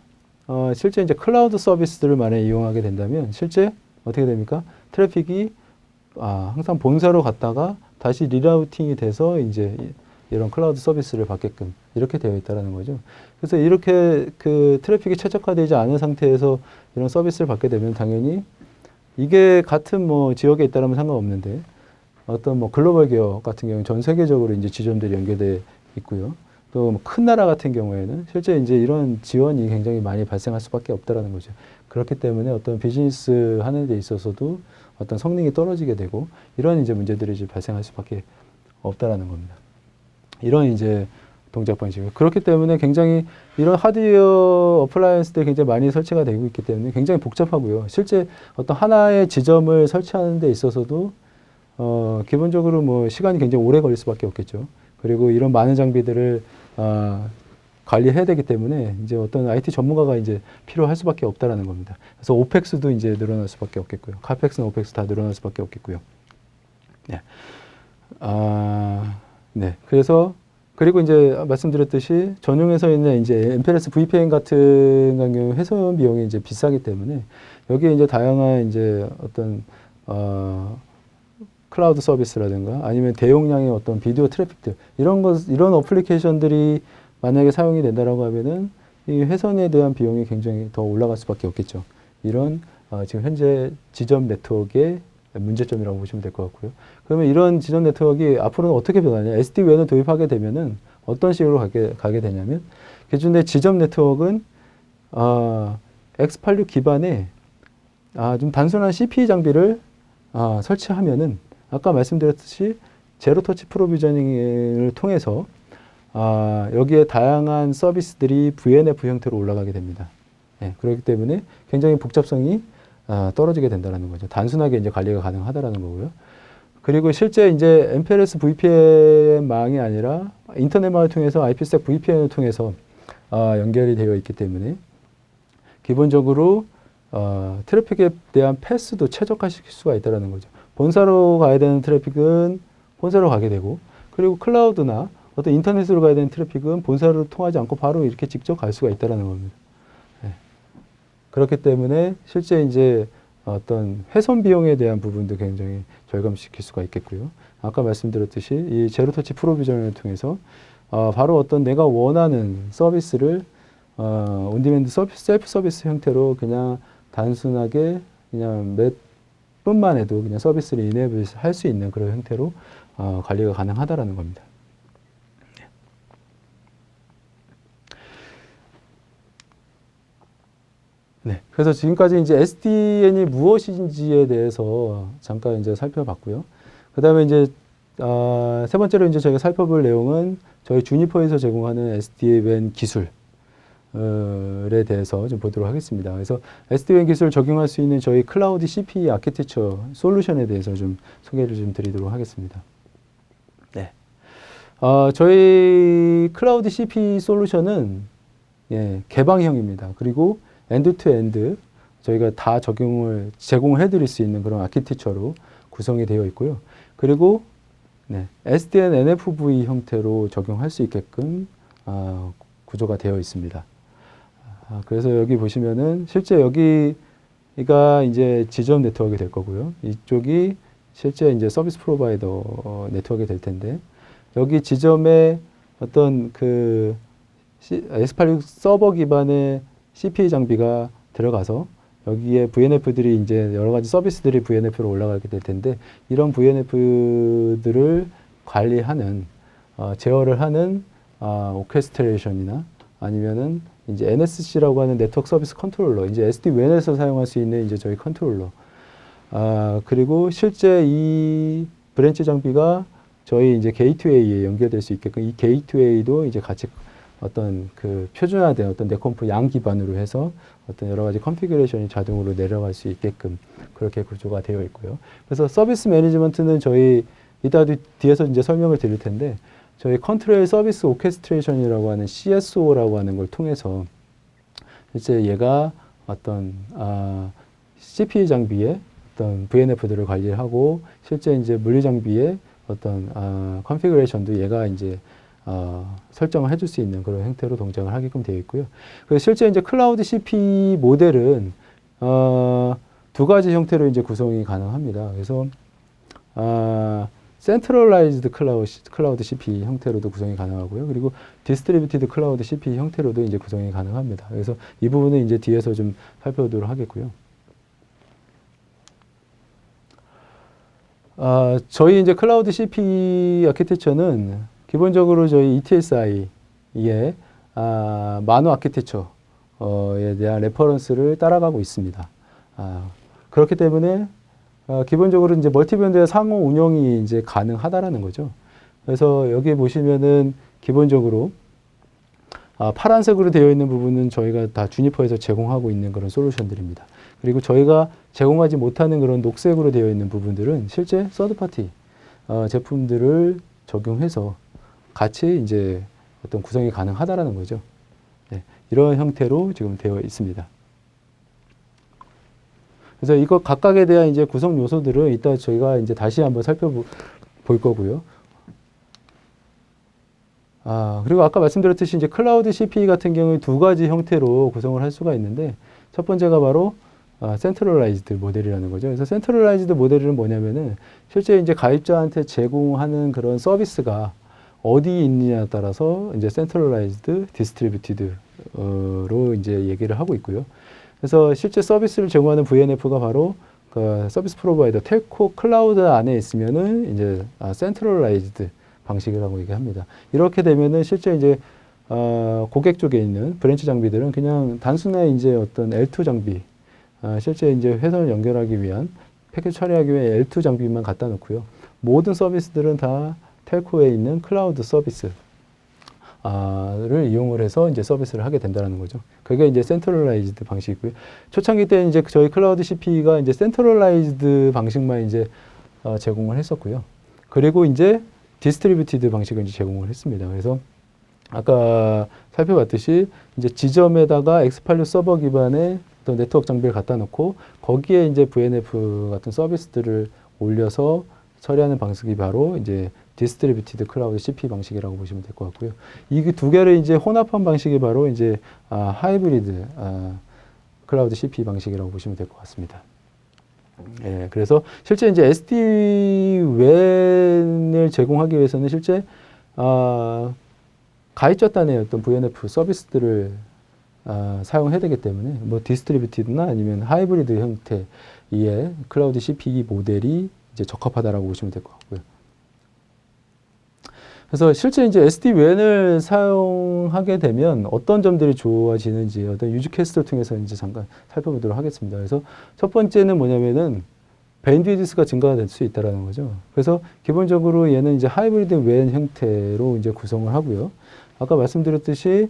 실제 이제 클라우드 서비스들을 만약에 이용하게 된다면 실제 어떻게 됩니까? 트래픽이 항상 본사로 갔다가 다시 리라우팅이 돼서 이제 이런 클라우드 서비스를 받게끔 이렇게 되어 있다는 거죠. 그래서 이렇게 그 트래픽이 최적화되지 않은 상태에서 이런 서비스를 받게 되면 당연히 이게 같은 뭐 지역에 있다면 상관없는데 어떤 뭐 글로벌 기업 같은 경우는 전 세계적으로 이제 지점들이 연결되어 있고요. 또 큰 나라 같은 경우에는 실제 이제 이런 지원이 굉장히 많이 발생할 수밖에 없다라는 거죠. 그렇기 때문에 어떤 비즈니스 하는 데 있어서도 어떤 성능이 떨어지게 되고 이런 이제 문제들이 이제 발생할 수밖에 없다라는 겁니다. 이런 이제 동작 방식을. 그렇기 때문에 굉장히 이런 하드웨어 어플라이언스들이 굉장히 많이 설치가 되고 있기 때문에 굉장히 복잡하고요. 실제 어떤 하나의 지점을 설치하는 데 있어서도 기본적으로 뭐 시간이 굉장히 오래 걸릴 수밖에 없겠죠. 그리고 이런 많은 장비들을 관리해야 되기 때문에 이제 어떤 IT 전문가가 이제 필요할 수밖에 없다라는 겁니다. 그래서 오펙스도 이제 늘어날 수밖에 없겠고요. 카펙스나 오펙스 다 늘어날 수밖에 없겠고요. 네. 네. 그래서 그리고 이제 말씀드렸듯이 전용에서 있는 이제 MPLS VPN 같은 경우 회선 비용이 이제 비싸기 때문에 여기에 이제 다양한 이제 어떤 클라우드 서비스라든가 아니면 대용량의 어떤 비디오 트래픽들 이런 어플리케이션들이 만약에 사용이 된다라고 하면은 이 회선에 대한 비용이 굉장히 더 올라갈 수밖에 없겠죠. 이런 지금 현재 지점 네트워크의 문제점이라고 보시면 될 것 같고요. 그러면 이런 지점 네트워크가 앞으로는 어떻게 변하냐? SD-WAN을 도입하게 되면은 어떤 식으로 가게 되냐면 기존의 지점 네트워크는 X86 기반의 좀 단순한 CPE 장비를 설치하면은 아까 말씀드렸듯이 제로 터치 프로비저닝을 통해서 여기에 다양한 서비스들이 VNF 형태로 올라가게 됩니다. 네, 그렇기 때문에 굉장히 복잡성이 떨어지게 된다는 거죠. 단순하게 이제 관리가 가능하다라는 거고요. 그리고 실제 이제 MPLS VPN망이 아니라 인터넷망을 통해서 IPsec VPN을 통해서 연결이 되어 있기 때문에 기본적으로 트래픽에 대한 패스도 최적화시킬 수가 있다는 거죠. 본사로 가야 되는 트래픽은 본사로 가게 되고 그리고 클라우드나 어떤 인터넷으로 가야 되는 트래픽은 본사를 통하지 않고 바로 이렇게 직접 갈 수가 있다는 겁니다. 네. 그렇기 때문에 실제 이제 어떤 훼손 비용에 대한 부분도 굉장히 절감시킬 수가 있겠고요. 아까 말씀드렸듯이 이 제로터치 프로비저닝을 통해서 바로 어떤 내가 원하는 서비스를 온디맨드 셀프 서비스 형태로 그냥 단순하게 그냥 몇 분만 해도 그냥 서비스를 이네이블 할 수 있는 그런 형태로 관리가 가능하다라는 겁니다. 네. 그래서 지금까지 이제 SDN이 무엇인지에 대해서 잠깐 이제 살펴봤고요. 그 다음에 이제, 세 번째로 이제 저희가 살펴볼 내용은 저희 주니퍼에서 제공하는 SD-WAN 기술에 대해서 좀 보도록 하겠습니다. 그래서 SD-WAN 기술을 적용할 수 있는 저희 클라우드 CPE 아키텍처 솔루션에 대해서 좀 소개를 좀 드리도록 하겠습니다. 네. 저희 클라우드 CPE 솔루션은 개방형입니다. 그리고 엔드-투-엔드 저희가 다 제공을 해드릴 수 있는 그런 아키텍처로 구성이 되어 있고요. 그리고 SDN NFV 형태로 적용할 수 있게끔 구조가 되어 있습니다. 그래서 여기 보시면은 실제 여기가 이제 지점 네트워크가 될 거고요. 이쪽이 실제 이제 서비스 프로바이더 네트워크가 될 텐데 여기 지점에 어떤 그 X86 서버 기반의 CPE 장비가 들어가서 여기에 VNF들이 이제 여러 가지 서비스들이 VNF로 올라가게 될 텐데 이런 VNF들을 관리하는 제어를 하는 오케스트레이션이나 아니면은 이제 NSC라고 하는 네트워크 서비스 컨트롤러 이제 SD-WAN에서 사용할 수 있는 이제 저희 컨트롤러 그리고 실제 이 브랜치 장비가 저희 이제 게이트웨이에 연결될 수 있게끔 이 게이트웨이도 이제 같이 어떤 그 표준화된 어떤 네컴프 양 기반으로 해서 어떤 여러 가지 컨피그레이션이 자동으로 내려갈 수 있게끔 그렇게 구조가 되어 있고요. 그래서 서비스 매니지먼트는 저희 이따 뒤에서 이제 설명을 드릴 텐데 저희 컨트롤 서비스 오케스트레이션이라고 하는 CSO라고 하는 걸 통해서 실제 얘가 어떤 CPE 장비의 어떤 VNF들을 관리하고 실제 이제 물리 장비의 어떤 컨피그레이션도 얘가 이제 설정을 해줄 수 있는 그런 형태로 동작을 하게끔 되어 있고요. 그래서 실제 이제 클라우드 CPE 모델은 두 가지 형태로 이제 구성이 가능합니다. 그래서 센트럴라이즈드 클라우드 CPE 형태로도 구성이 가능하고요. 그리고 디스트리뷰티드 클라우드 CPE 형태로도 이제 구성이 가능합니다. 그래서 이 부분은 이제 뒤에서 좀 살펴보도록 하겠고요. 저희 이제 클라우드 CPE 아키텍처는 기본적으로 저희 ETSI의 마노 아키텍처에 대한 레퍼런스를 따라가고 있습니다. 그렇기 때문에 기본적으로 이제 멀티밴드의 상호 운영이 이제 가능하다라는 거죠. 그래서 여기 보시면은 기본적으로 파란색으로 되어 있는 부분은 저희가 다 주니퍼에서 제공하고 있는 그런 솔루션들입니다. 그리고 저희가 제공하지 못하는 그런 녹색으로 되어 있는 부분들은 실제 서드파티 제품들을 적용해서 같이 이제 어떤 구성이 가능하다라는 거죠. 네, 이런 형태로 지금 되어 있습니다. 그래서 이거 각각에 대한 이제 구성 요소들을 이따 저희가 이제 다시 한번 살펴볼 거고요. 그리고 아까 말씀드렸듯이 이제 클라우드 CPE 같은 경우에 두 가지 형태로 구성을 할 수가 있는데, 첫 번째가 바로 센트럴라이즈드 모델이라는 거죠. 그래서 센트럴라이즈드 모델은 뭐냐면은 실제 이제 가입자한테 제공하는 그런 서비스가 어디 있느냐에 따라서 이제 센트럴라이즈드, 디스트리뷰티드로 이제 얘기를 하고 있고요. 그래서 실제 서비스를 제공하는 VNF가 바로 그 서비스 프로바이더 텔코 클라우드 안에 있으면은 이제 센트럴라이즈드 방식이라고 얘기합니다. 이렇게 되면은 실제 이제 고객 쪽에 있는 브랜치 장비들은 그냥 단순한 이제 어떤 L2 장비, 실제 이제 회선을 연결하기 위한 패킷 처리하기 위해 L2 장비만 갖다 놓고요. 모든 서비스들은 다 텔코에 있는 클라우드 서비스 를 이용을 해서 이제 서비스를 하게 된다는 거죠. 그게 이제 센트럴라이즈드 방식이고요. 초창기 때는 이제 저희 클라우드 CP가 이제 센트럴라이즈드 방식만 이제 제공을 했었고요. 그리고 이제 디스트리뷰티드 방식을 이제 제공을 했습니다. 그래서 아까 살펴봤듯이 이제 지점에다가 엑스팔류 서버 기반의 어떤 네트워크 장비를 갖다 놓고 거기에 이제 VNF 같은 서비스들을 올려서 처리하는 방식이 바로 이제 디스트리뷰티드 클라우드 CP 방식이라고 보시면 될 것 같고요. 이 두 개를 이제 혼합한 방식이 바로 이제 하이브리드 클라우드 CP 방식이라고 보시면 될 것 같습니다. 예, 그래서 실제 이제 SD-WAN을 제공하기 위해서는 실제 가입자 단의 어떤 VNF 서비스들을 사용해야 되기 때문에 뭐 디스트리뷰티드나 아니면 하이브리드 형태의 클라우드 CP 모델이 이제 적합하다라고 보시면 될 것 같고요. 그래서 실제 이제 SD-WAN을 사용하게 되면 어떤 점들이 좋아지는지 어떤 유즈 케이스를 통해서 이제 잠깐 살펴보도록 하겠습니다. 그래서 첫 번째는 뭐냐면은 밴드위드스가 증가가 될 수 있다라는 거죠. 그래서 기본적으로 얘는 이제 하이브리드 WAN 형태로 이제 구성을 하고요. 아까 말씀드렸듯이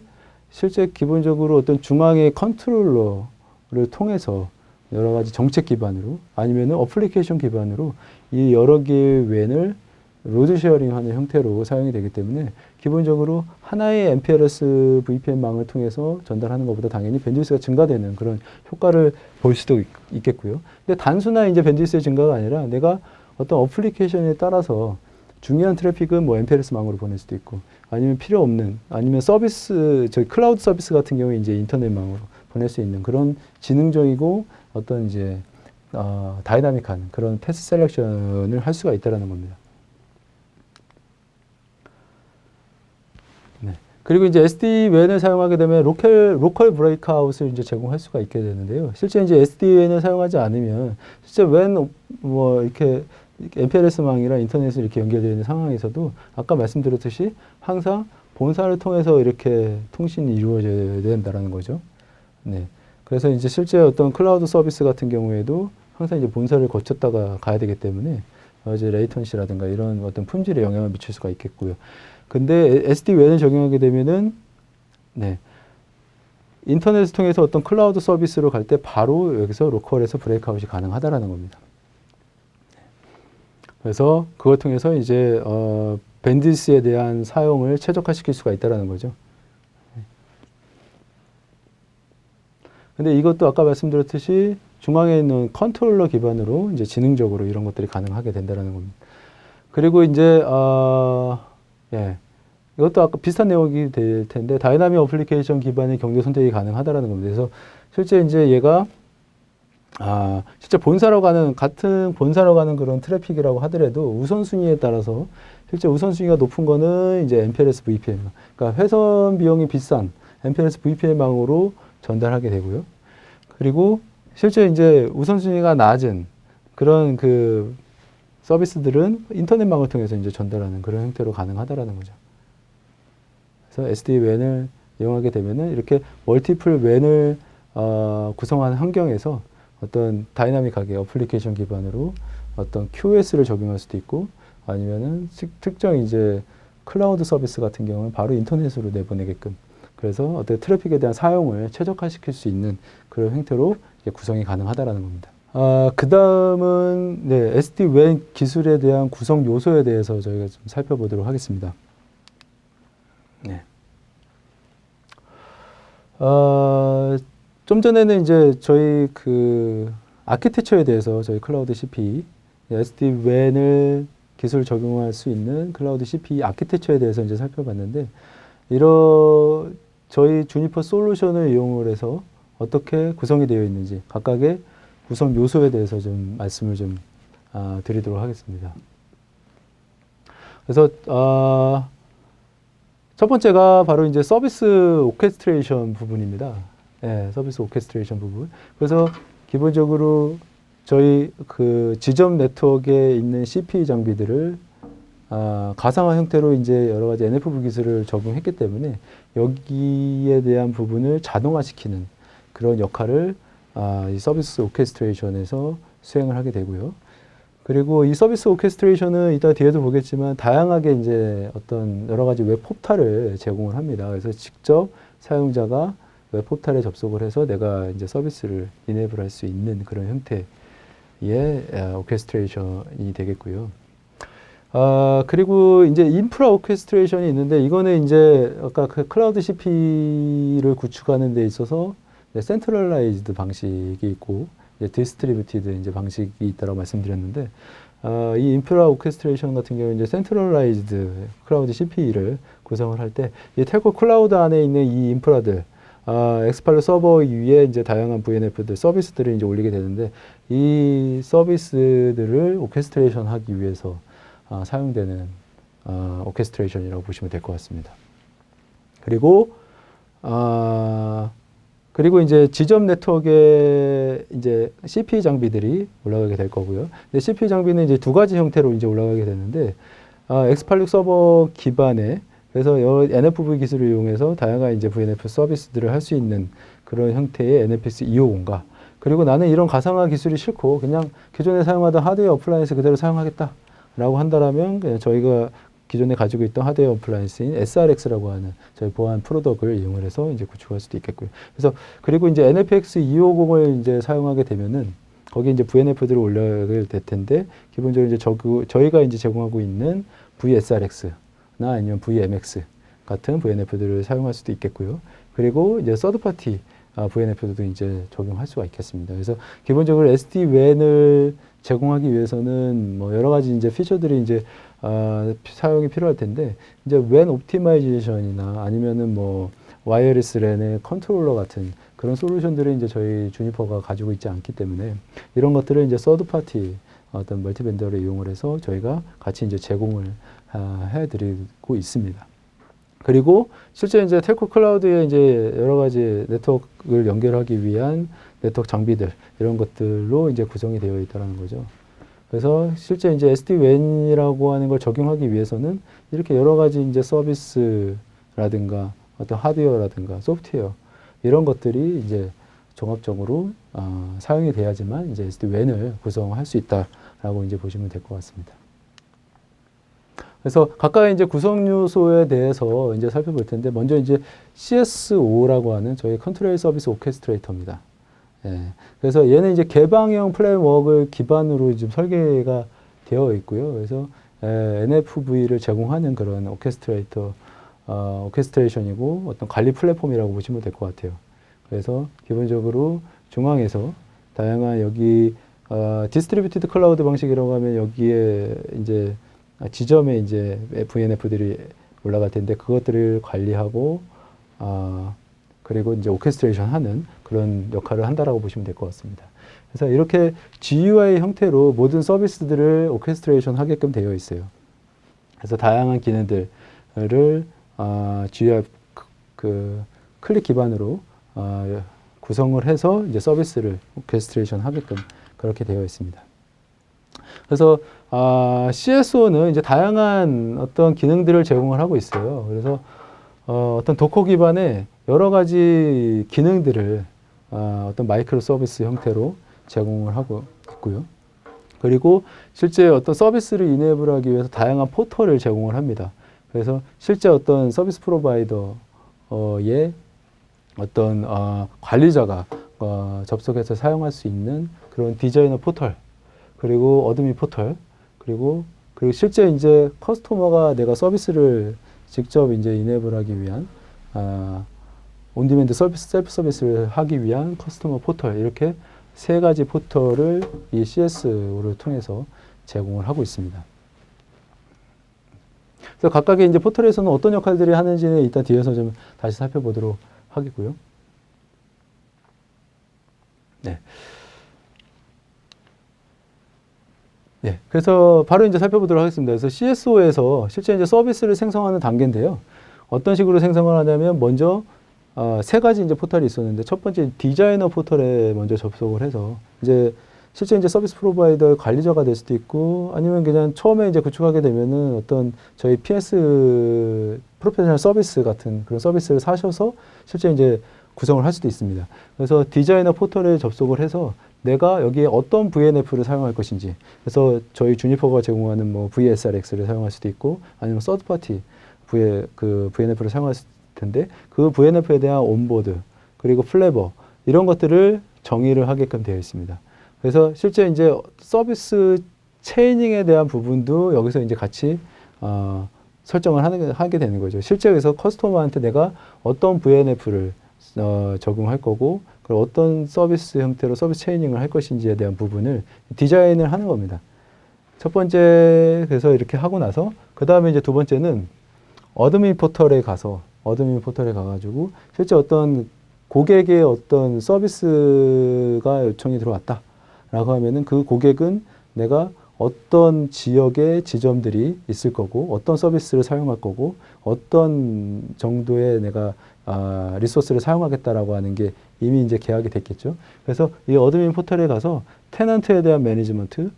실제 기본적으로 어떤 중앙의 컨트롤러를 통해서 여러 가지 정책 기반으로 아니면은 어플리케이션 기반으로 이 여러 개의 WAN을 로드 쉐어링하는 형태로 사용이 되기 때문에 기본적으로 하나의 MPLS VPN망을 통해서 전달하는 것보다 당연히 밴드위스가 증가되는 그런 효과를 볼 수도 있겠고요. 근데 단순한 이제 밴드위스의 증가가 아니라 내가 어떤 어플리케이션에 따라서 중요한 트래픽은 뭐 MPLS망으로 보낼 수도 있고 아니면 필요 없는 아니면 서비스 저희 클라우드 서비스 같은 경우에 이제 인터넷망으로 보낼 수 있는 그런 지능적이고 어떤 이제 다이나믹한 그런 패스 셀렉션을 할 수가 있다라는 겁니다. 그리고 이제 SD-WAN을 사용하게 되면 로컬 브레이크아웃을 이제 제공할 수가 있게 되는데요. 실제 이제 SD-WAN을 사용하지 않으면 실제 WAN 뭐 이렇게 MPLS망이랑 인터넷이 이렇게 연결되어 있는 상황에서도 아까 말씀드렸듯이 항상 본사를 통해서 이렇게 통신이 이루어져야 된다라는 거죠. 네. 그래서 이제 실제 어떤 클라우드 서비스 같은 경우에도 항상 이제 본사를 거쳤다가 가야 되기 때문에 이제 레이턴시라든가 이런 어떤 품질에 영향을 미칠 수가 있겠고요. 근데 SD-WAN을 적용하게 되면은, 네. 인터넷을 통해서 어떤 클라우드 서비스로 갈 때 바로 여기서 로컬에서 브레이크아웃이 가능하다라는 겁니다. 그래서 그걸 통해서 이제, 밴드위스에 대한 사용을 최적화시킬 수가 있다라는 거죠. 근데 이것도 아까 말씀드렸듯이 중앙에 있는 컨트롤러 기반으로 이제 지능적으로 이런 것들이 가능하게 된다라는 겁니다. 그리고 이제, 예. 이것도 아까 비슷한 내용이 될 텐데, 다이나믹 어플리케이션 기반의 경제 선택이 가능하다라는 겁니다. 그래서 실제 이제 얘가, 실제 같은 본사로 가는 그런 트래픽이라고 하더라도 우선순위에 따라서 실제 우선순위가 높은 거는 이제 MPLS VPN. 그러니까 회선 비용이 비싼 MPLS VPN망으로 전달하게 되고요. 그리고 실제 이제 우선순위가 낮은 그런 그 서비스들은 인터넷망을 통해서 이제 전달하는 그런 형태로 가능하다라는 거죠. 그래서 SD-WAN을 이용하게 되면은 이렇게 멀티플 WAN을 구성하는 환경에서 어떤 다이나믹하게 어플리케이션 기반으로 어떤 QoS를 적용할 수도 있고 아니면은 특정 이제 클라우드 서비스 같은 경우는 바로 인터넷으로 내보내게끔, 그래서 어떤 트래픽에 대한 사용을 최적화시킬 수 있는 그런 형태로 이제 구성이 가능하다라는 겁니다. 그 다음은 네, SD-WAN 기술에 대한 구성 요소에 대해서 저희가 좀 살펴보도록 하겠습니다. 네. 좀 전에는 이제 저희 그 아키텍처에 대해서 저희 클라우드 CP, SD-WAN을 기술 적용할 수 있는 클라우드 CP 아키텍처에 대해서 이제 살펴봤는데, 저희 주니퍼 솔루션을 이용을 해서 어떻게 구성이 되어 있는지 각각의 구성 요소에 대해서 좀 말씀을 좀 드리도록 하겠습니다. 그래서 첫 번째가 바로 이제 서비스 오케스트레이션 부분입니다. 예, 서비스 오케스트레이션 부분. 그래서 기본적으로 저희 그 지점 네트워크에 있는 CPE 장비들을 가상화 형태로 이제 여러 가지 NFV 기술을 적용했기 때문에 여기에 대한 부분을 자동화시키는 그런 역할을 이 서비스 오케스트레이션에서 수행을 하게 되고요. 그리고 이 서비스 오케스트레이션은 이따 뒤에도 보겠지만 다양하게 이제 어떤 여러 가지 웹 포탈을 제공을 합니다. 그래서 직접 사용자가 웹 포탈에 접속을 해서 내가 이제 서비스를 이네이블 할 수 있는 그런 형태의 오케스트레이션이 되겠고요. 그리고 이제 인프라 오케스트레이션이 있는데, 이거는 이제 아까 그 클라우드 CP를 구축하는 데 있어서 센트럴라이즈드 방식이 있고 디스트리뷰티드 이제 방식이 있다고 말씀드렸는데, 이 인프라 오케스트레이션 같은 경우는 이제 센트럴라이즈드 클라우드 CP를 구성을 할 때 이 텔코 클라우드 안에 있는 이 인프라들, 엑스팔로 서버 위에 이제 다양한 VNF들 서비스들을 이제 올리게 되는데, 이 서비스들을 오케스트레이션 하기 위해서 사용되는 오케스트레이션이라고 보시면 될 것 같습니다. 그리고 이제 지점 네트워크에 이제 CPE 장비들이 올라가게 될 거고요. 근데 CPE 장비는 이제 두 가지 형태로 이제 올라가게 되는데, X86 서버 기반의, 그래서 NFV 기술을 이용해서 다양한 이제 VNF 서비스들을 할 수 있는 그런 형태의 NFS 250과, 그리고 나는 이런 가상화 기술이 싫고 그냥 기존에 사용하던 하드웨어 어플라이언스 그대로 사용하겠다라고 한다라면, 그냥 저희가 기존에 가지고 있던 하드웨어 어플라이언스인 SRX라고 하는 저희 보안 프로덕을 이용을 해서 이제 구축할 수도 있겠고요. 그래서 그리고 이제 NFX 250을 이제 사용하게 되면은 거기 이제 VNF들을 올려야 될 텐데, 기본적으로 이제 저희가 이제 제공하고 있는 VSRX나 아니면 VMX 같은 VNF들을 사용할 수도 있겠고요. 그리고 이제 서드파티 VNF도 이제 적용할 수가 있겠습니다. 그래서 기본적으로 SD-WAN을 제공하기 위해서는 뭐 여러 가지 이제 피처들이 이제 사용이 필요할 텐데, 이제 WAN 옵티마이제이션이나 아니면은 뭐 와이어리스 랜의 컨트롤러 같은 그런 솔루션들을 이제 저희 주니퍼가 가지고 있지 않기 때문에, 이런 것들을 이제 서드 파티 어떤 멀티 벤더를 이용을 해서 저희가 같이 이제 제공을 해드리고 있습니다. 그리고 실제 이제 텔코 클라우드에 이제 여러 가지 네트워크를 연결하기 위한 네트워크 장비들, 이런 것들로 이제 구성이 되어 있다는 거죠. 그래서 실제 이제 SD-WAN이라고 하는 걸 적용하기 위해서는 이렇게 여러 가지 이제 서비스라든가 어떤 하드웨어라든가 소프트웨어, 이런 것들이 이제 종합적으로 사용이 돼야지만 이제 SD-WAN을 구성할 수 있다라고 이제 보시면 될 것 같습니다. 그래서 각각의 이제 구성 요소에 대해서 이제 살펴볼 텐데, 먼저 이제 CSO라고 하는 저희 컨트롤 서비스 오케스트레이터입니다. 예. 그래서 얘는 이제 개방형 플레임워크를 기반으로 지금 설계가 되어 있고요. 그래서 NFV를 제공하는 그런 오케스트레이션이고 어떤 관리 플랫폼이라고 보시면 될 것 같아요. 그래서 기본적으로 중앙에서 다양한 여기 디스트리뷰티드 클라우드 방식이라고 하면 여기에 이제 지점에 이제 VNF들이 올라갈 텐데, 그것들을 관리하고 그리고 이제 오케스트레이션 하는 그런 역할을 한다라고 보시면 될 것 같습니다. 그래서 이렇게 GUI 형태로 모든 서비스들을 오케스트레이션 하게끔 되어 있어요. 그래서 다양한 기능들을 GUI 클릭 기반으로 구성을 해서 이제 서비스를 오케스트레이션 하게끔 그렇게 되어 있습니다. 그래서 CSO는 이제 다양한 어떤 기능들을 제공을 하고 있어요. 그래서 어떤 도커 기반의 여러 가지 기능들을 어떤 마이크로 서비스 형태로 제공을 하고 있고요. 그리고 실제 어떤 서비스를 이네이블하기 위해서 다양한 포털을 제공을 합니다. 그래서 실제 어떤 서비스 프로바이더의 어떤 관리자가 접속해서 사용할 수 있는 그런 디자이너 포털, 그리고 어드민 포털, 그리고 실제 이제 커스터머가 내가 서비스를 직접 이제 이네이블하기 위한 온디맨드 서비스, 셀프 서비스를 하기 위한 커스터머 포털, 이렇게 세 가지 포털을 이 CSO를 통해서 제공을 하고 있습니다. 그래서 각각의 이제 포털에서는 어떤 역할들이 하는지는 일단 뒤에서 좀 다시 살펴보도록 하겠고요. 네. 네. 그래서 바로 이제 살펴보도록 하겠습니다. 그래서 CSO에서 실제 이제 서비스를 생성하는 단계인데요. 어떤 식으로 생성을 하냐면 먼저 세 가지 이제 포털이 있었는데 첫 번째 디자이너 포털에 먼저 접속을 해서 이제 실제 이제 서비스 프로바이더의 관리자가 될 수도 있고 아니면 그냥 처음에 이제 구축하게 되면은 어떤 저희 PS 프로페셔널 서비스 같은 그런 서비스를 사셔서 실제 이제 구성을 할 수도 있습니다. 그래서 디자이너 포털에 접속을 해서 내가 여기에 어떤 VNF를 사용할 것인지, 그래서 저희 주니퍼가 제공하는 뭐 VSRX를 사용할 수도 있고 아니면 서드파티 VNF를 사용할 텐데 그 VNF에 대한 온보드 그리고 플래버 이런 것들을 정의를 하게끔 되어 있습니다. 그래서 실제 이제 서비스 체이닝에 대한 부분도 여기서 이제 같이 설정을 하게 되는 거죠. 실제 그래서 커스터머한테 내가 어떤 VNF를 적용할 거고 그리고 어떤 서비스 형태로 서비스 체이닝을 할 것인지에 대한 부분을 디자인을 하는 겁니다. 첫 번째 그래서 이렇게 하고 나서 그 다음에 이제 두 번째는 어드민 포털에 가가지고 실제 어떤 고객의 어떤 서비스가 요청이 들어왔다 라고 하면은 그 고객은 내가 어떤 지역의 지점들이 있을 거고 어떤 서비스를 사용할 거고 어떤 정도의 내가 리소스를 사용하겠다라고 하는 게 이미 이제 계약이 됐겠죠. 그래서 이 어드민 포털에 가서 테넌트에 대한 매니지먼트,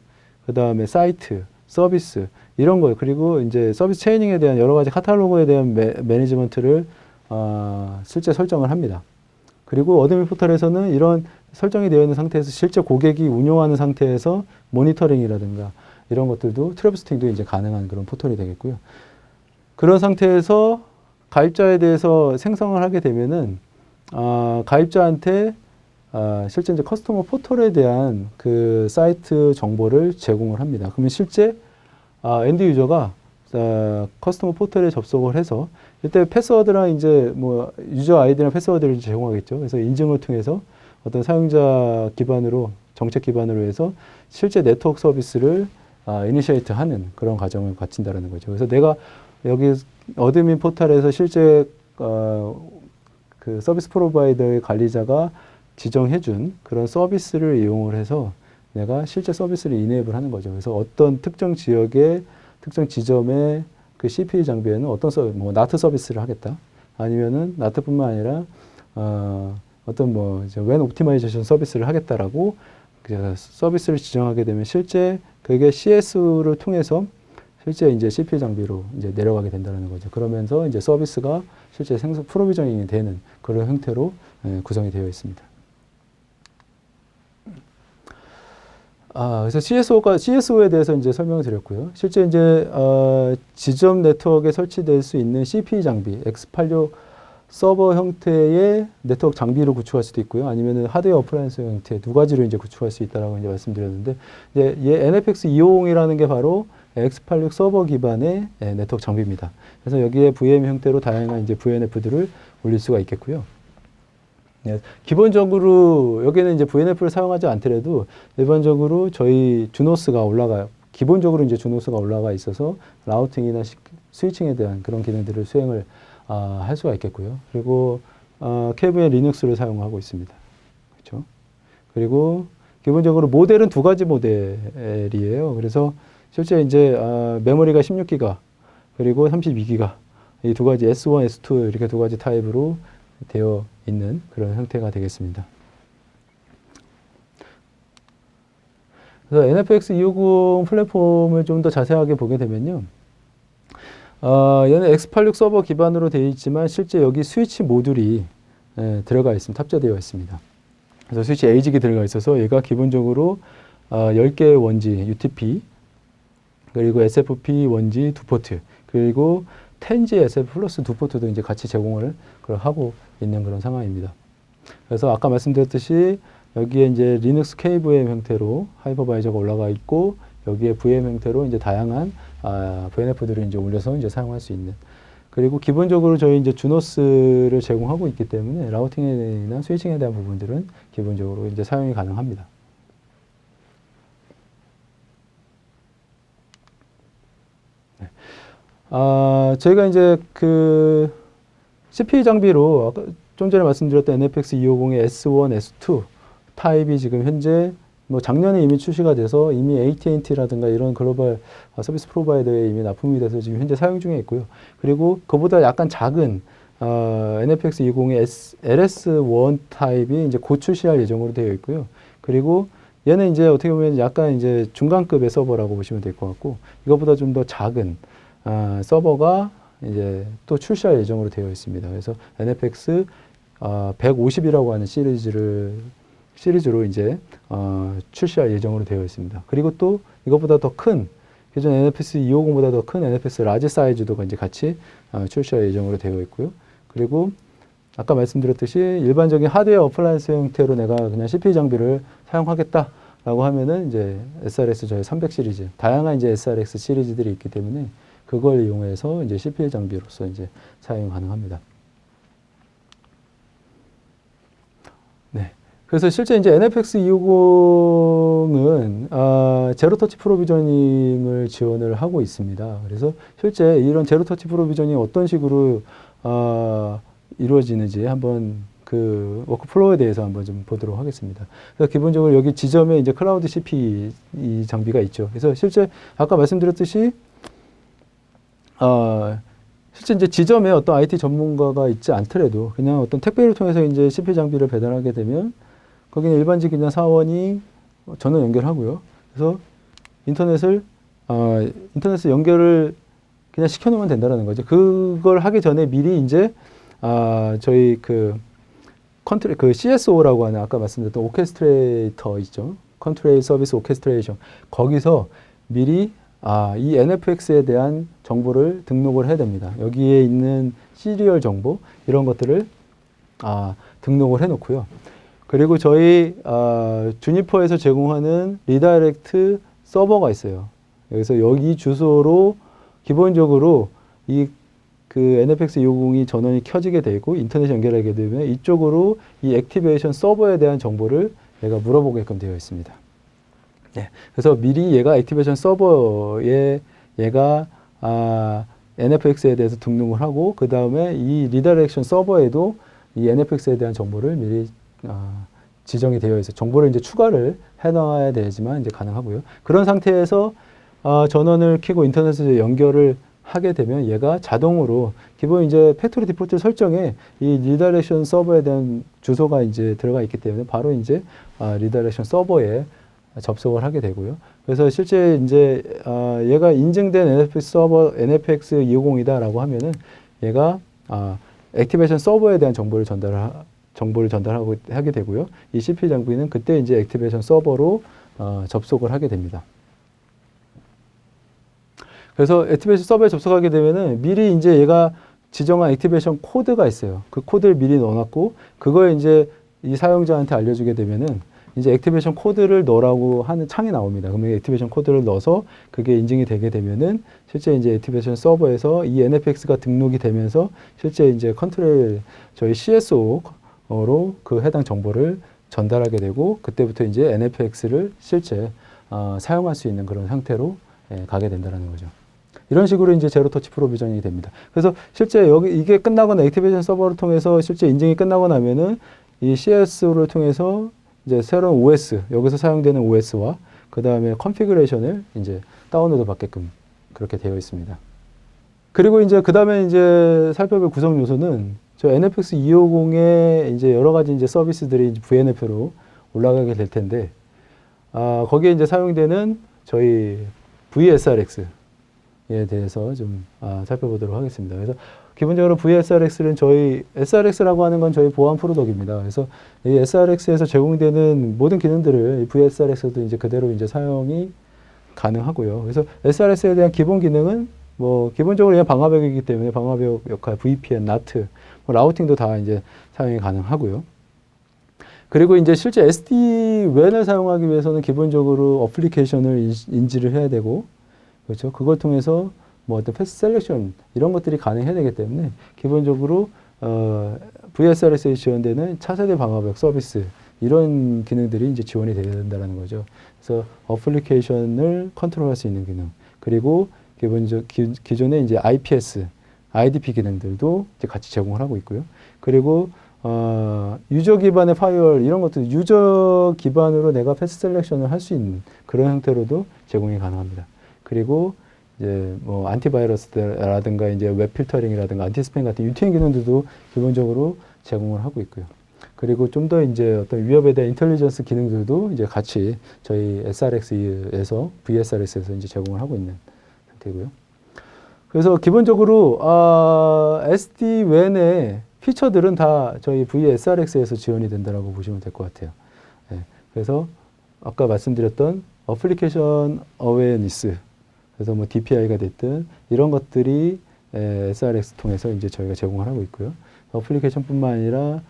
그 다음에 사이트, 서비스 이런 거 그리고 이제 서비스 체이닝에 대한 여러 가지 카탈로그에 대한 매니지먼트를 실제 설정을 합니다. 그리고 어드민 포털에서는 이런 설정이 되어 있는 상태에서 실제 고객이 운용하는 상태에서 모니터링이라든가 이런 것들도 트래블스팅도 이제 가능한 그런 포털이 되겠고요. 그런 상태에서 가입자에 대해서 생성을 하게 되면은 가입자한테 실제 이제 커스터머 포털에 대한 그 사이트 정보를 제공을 합니다. 그러면 실제 엔드 유저가 커스터머 포털에 접속을 해서 이때 패스워드랑 이제 뭐 유저 아이디랑 패스워드를 제공하겠죠. 그래서 인증을 통해서 어떤 사용자 기반으로 정책 기반으로 해서 실제 네트워크 서비스를 이니시에이트 하는 그런 과정을 거친다라는 거죠. 그래서 내가 여기 어드민 포털에서 실제 그 서비스 프로바이더의 관리자가 지정해준 그런 서비스를 이용을 해서 내가 실제 서비스를 이네이블 하는 거죠. 그래서 어떤 특정 지역의 특정 지점의 그 CPU 장비에는 어떤 뭐 나트 서비스를 하겠다. 아니면은 나트뿐만 아니라 어떤 뭐 웬 옵티마이제이션 서비스를 하겠다라고 그 서비스를 지정하게 되면 실제 그게 CS를 통해서 실제 이제 CPU 장비로 이제 내려가게 된다는 거죠. 그러면서 이제 서비스가 실제 프로비저닝이 되는 그런 형태로 구성이 되어 있습니다. 그래서 CSO에 대해서 이제 설명을 드렸고요. 실제 이제 지점 네트워크에 설치될 수 있는 CPU 장비, X86 서버 형태의 네트워크 장비로 구축할 수도 있고요. 아니면은 하드웨어 어플라이언스 형태 두 가지로 이제 구축할 수 있다라고 이제 말씀드렸는데, 이제 NFX 250이라는 게 바로 X86 서버 기반의 네트워크 장비입니다. 그래서 여기에 VM 형태로 다양한 이제 VNF들을 올릴 수가 있겠고요. 네, 기본적으로 여기는 이제 VNF를 사용하지 않더라도 일반적으로 저희 주노스가 올라가요. 기본적으로 이제 주노스가 올라가 있어서 라우팅이나 스위칭에 대한 그런 기능들을 수행을 할 수가 있겠고요. 그리고 KVM 리눅스를 사용하고 있습니다. 그렇죠? 그리고 기본적으로 모델은 두 가지 모델이에요. 그래서 실제 이제 메모리가 16기가 그리고 32기가 이 두 가지 S1, S2 이렇게 두 가지 타입으로 되어 있는 그런 형태가 되겠습니다. 그래서 NFX 250 플랫폼을 좀 더 자세하게 보게 되면요. 얘는 X86 서버 기반으로 되어 있지만 실제 여기 스위치 모듈이 들어가 있습니다. 탑재되어 있습니다. 그래서 스위치 에이직이 들어가 있어서 얘가 기본적으로 10개의 원지 UTP 그리고 SFP 원지 2포트 그리고 10G SF 플러스 두 포트도 이제 같이 제공을 하고 있는 그런 상황입니다. 그래서 아까 말씀드렸듯이 여기에 이제 리눅스 KVM 형태로 하이퍼바이저가 올라가 있고 여기에 VM 형태로 이제 다양한 VNF들을 이제 올려서 이제 사용할 수 있는. 그리고 기본적으로 저희 이제 주노스를 제공하고 있기 때문에 라우팅이나 스위칭에 대한 부분들은 기본적으로 이제 사용이 가능합니다. 네. 저희가 이제 그 CPU 장비로 아까 좀 전에 말씀드렸던 NFX 250의 S1, S2 타입이 지금 현재 뭐 작년에 이미 출시가 돼서 이미 AT&T라든가 이런 글로벌 서비스 프로바이더에 이미 납품이 돼서 지금 현재 사용 중에 있고요. 그리고 그보다 약간 작은 NFX 250의 LS1 타입이 이제 곧 출시할 예정으로 되어 있고요. 그리고 얘는 이제 어떻게 보면 약간 이제 중간급의 서버라고 보시면 될 것 같고 이거보다 좀 더 작은 서버가 이제 또 출시할 예정으로 되어 있습니다. 그래서 NFX 150이라고 하는 시리즈로 이제 출시할 예정으로 되어 있습니다. 그리고 또 이것보다 더 큰 기존 NFX 250보다 더 큰 NFX 라지 사이즈도 이제 같이 출시할 예정으로 되어 있고요. 그리고 아까 말씀드렸듯이 일반적인 하드웨어 어플라이언스 형태로 내가 그냥 CPU 장비를 사용하겠다라고 하면은 이제 SRX 저희 300 시리즈 다양한 이제 SRX 시리즈들이 있기 때문에 그걸 이용해서 이제 CPU 장비로서 이제 사용 가능합니다. 네. 그래서 실제 이제 NFX 250은 제로 터치 프로비저닝을 지원을 하고 있습니다. 그래서 실제 이런 제로 터치 프로비저닝이 어떤 식으로 이루어지는지 한번 그 워크플로우에 대해서 한번 좀 보도록 하겠습니다. 그래서 기본적으로 여기 지점에 이제 클라우드 CP 이 장비가 있죠. 그래서 실제 아까 말씀드렸듯이 실제 이제 지점에 어떤 IT 전문가가 있지 않더라도 그냥 어떤 택배를 통해서 이제 CPU 장비를 배달하게 되면 거기는 일반직 그냥 사원이 전원 연결하고요. 그래서 인터넷을 연결을 그냥 시켜놓으면 된다라는 거죠. 그걸 하기 전에 미리 이제 저희 그 CSO라고 하는 아까 말씀드렸던 오케스트레이터 있죠. 컨트롤 서비스 오케스트레이션. 거기서 미리 이 NFX에 대한 정보를 등록을 해야 됩니다. 여기에 있는 시리얼 정보 이런 것들을 등록을 해놓고요. 그리고 저희 주니퍼에서 제공하는 리다이렉트 서버가 있어요. 여기서 여기 주소로 기본적으로 그 NFX 250이 전원이 켜지게 되고 인터넷 연결하게 되면 이쪽으로 이 액티베이션 서버에 대한 정보를 얘가 물어보게끔 되어 있습니다. 네. 그래서 미리 얘가 액티베이션 서버에 얘가 NFX에 대해서 등록을 하고 그 다음에 이 리다이렉션 서버에도 이 NFX에 대한 정보를 미리 지정이 되어 있어요. 정보를 이제 추가를 해놔야 되지만 이제 가능하고요. 그런 상태에서 전원을 켜고 인터넷에 연결을 하게 되면 얘가 자동으로 기본 이제 팩토리 디폴트 설정에 이 리다이렉션 서버에 대한 주소가 이제 들어가 있기 때문에 바로 이제 리다이렉션 서버에 접속을 하게 되고요. 그래서 실제 이제 얘가 인증된 NFX 서버 NFX 250이다라고 하면은 얘가 액티베이션 서버에 대한 정보를 전달하고 하게 되고요. 이 CPU 장비는 그때 이제 액티베이션 서버로 접속을 하게 됩니다. 그래서 액티베이션 서버에 접속하게 되면은 미리 이제 얘가 지정한 액티베이션 코드가 있어요. 그 코드를 미리 넣어놨고 그걸 이제 이 사용자한테 알려주게 되면은 이제 액티베이션 코드를 넣으라고 하는 창이 나옵니다. 그러면 액티베이션 코드를 넣어서 그게 인증이 되게 되면은 실제 이제 액티베이션 서버에서 이 NFX가 등록이 되면서 실제 이제 컨트롤 저희 CSO로 그 해당 정보를 전달하게 되고 그때부터 이제 NFX를 실제 사용할 수 있는 그런 형태로 가게 된다는 거죠. 이런 식으로 이제 제로 터치 프로비저닝이 됩니다. 그래서 실제 여기 이게 끝나거나 액티베이션 서버를 통해서 실제 인증이 끝나고 나면은 이 CSO를 통해서 이제 새로운 OS, 여기서 사용되는 OS와 그 다음에 컨피그레이션을 이제 다운로드 받게끔 그렇게 되어 있습니다. 그리고 이제 그 다음에 이제 살펴볼 구성 요소는 저 NFX 250의 이제 여러 가지 이제 서비스들이 이제 VNF로 올라가게 될 텐데, 거기에 이제 사용되는 저희 VSRX에 대해서 좀 살펴보도록 하겠습니다. 그래서 기본적으로 VSRX는 저희 SRX라고 하는 건 저희 보안 프로덕입니다. 그래서 이 SRX에서 제공되는 모든 기능들을 VSRX도 이제 그대로 이제 사용이 가능하고요. 그래서 SRX에 대한 기본 기능은 뭐 기본적으로 그냥 방화벽이기 때문에 방화벽 역할, VPN, NAT, 뭐 라우팅도 다 이제 사용이 가능하고요. 그리고 이제 실제 SD-WAN을 사용하기 위해서는 기본적으로 어플리케이션을 인지를 해야 되고, 그렇죠. 그걸 통해서 뭐 어떤 패스 셀렉션 이런 것들이 가능해야 되기 때문에 기본적으로 VSRS에 지원되는 차세대 방화벽 서비스 이런 기능들이 이제 지원이 돼야 된다는 거죠. 그래서 어플리케이션을 컨트롤할 수 있는 기능, 그리고 기존의 이제 IPS, IDP 기능들도 이제 같이 제공을 하고 있고요. 그리고 유저 기반의 파이어월 이런 것도 유저 기반으로 내가 패스 셀렉션을 할 수 있는 그런 형태로도 제공이 가능합니다. 그리고 이제 뭐 안티바이러스라든가 이제 웹 필터링이라든가 안티스팸 같은 UTM 기능들도 기본적으로 제공을 하고 있고요. 그리고 좀 더 이제 어떤 위협에 대한 인텔리전스 기능들도 이제 같이 저희 SRX에서 VSRS에서 이제 제공을 하고 있는 상태고요. 그래서 기본적으로 SD-WAN의 피처들은 다 저희 VSRX에서 지원이 된다라고 보시면 될 것 같아요. 네. 그래서 아까 말씀드렸던 어플리케이션 어웨어니스, 그래서 뭐 DPI가 됐든 이런 것들이 SRX 통해서 이제 저희가 제공을 하고 있고요. 어플리케이션뿐만 아니라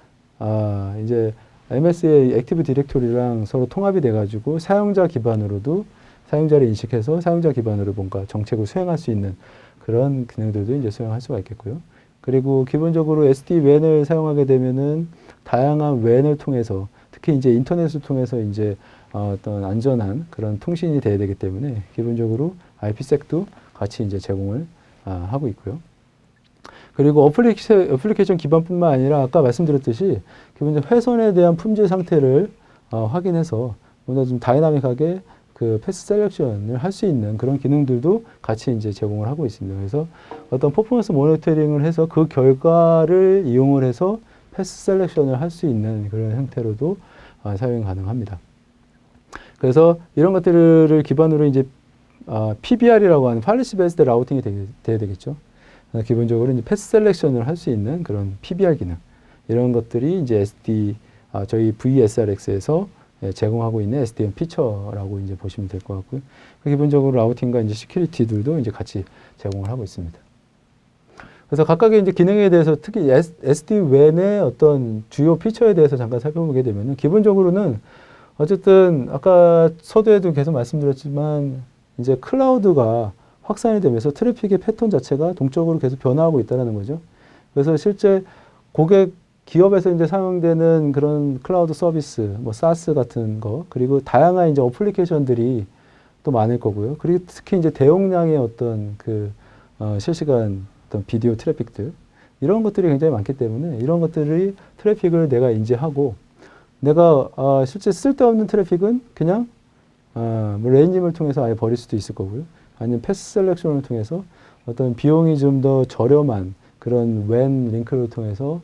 이제 MS의 액티브 디렉토리랑 서로 통합이 돼가지고 사용자 기반으로도 사용자를 인식해서 사용자 기반으로 뭔가 정책을 수행할 수 있는 그런 기능들도 이제 수행할 수가 있겠고요. 그리고 기본적으로 SD-WAN을 사용하게 되면은 다양한 WAN을 통해서 특히 이제 인터넷을 통해서 이제 어떤 안전한 그런 통신이 돼야 되기 때문에 기본적으로 IPsek도 같이 이제 제공을 하고 있고요. 그리고 어플리케이션 기반뿐만 아니라 아까 말씀드렸듯이 기본적으로 회선에 대한 품질 상태를 확인해서 보다 좀 다이나믹하게 그 패스 셀렉션을 할 수 있는 그런 기능들도 같이 이제 제공을 하고 있습니다. 그래서 어떤 퍼포먼스 모니터링을 해서 그 결과를 이용을 해서 패스 셀렉션을 할 수 있는 그런 형태로도 사용이 가능합니다. 그래서 이런 것들을 기반으로 이제 PBR이라고 하는 Policy Based Routing이 돼야 되겠죠. 기본적으로 이제 패스 셀렉션을 할 수 있는 그런 PBR 기능 이런 것들이 이제 저희 VSRX에서 제공하고 있는 SDN 피처라고 이제 보시면 될 것 같고요. 기본적으로 라우팅과 이제 시큐리티들도 이제 같이 제공을 하고 있습니다. 그래서 각각의 이제 기능에 대해서 특히 SD-WAN의 어떤 주요 피처에 대해서 잠깐 살펴보게 되면은 기본적으로는 어쨌든 아까 서두에도 계속 말씀드렸지만 이제 클라우드가 확산이 되면서 트래픽의 패턴 자체가 동적으로 계속 변화하고 있다는 거죠. 그래서 실제 기업에서 이제 사용되는 그런 클라우드 서비스, 뭐 SaaS 같은 거, 그리고 다양한 이제 어플리케이션들이 또 많을 거고요. 그리고 특히 이제 대용량의 어떤 실시간 어떤 비디오 트래픽들, 이런 것들이 굉장히 많기 때문에 이런 것들이 트래픽을 내가 인지하고 내가 실제 쓸데없는 트래픽은 그냥 뭐 레인님을 통해서 아예 버릴 수도 있을 거고요. 아니면 패스 셀렉션을 통해서 어떤 비용이 좀 더 저렴한 그런 WAN 링크를 통해서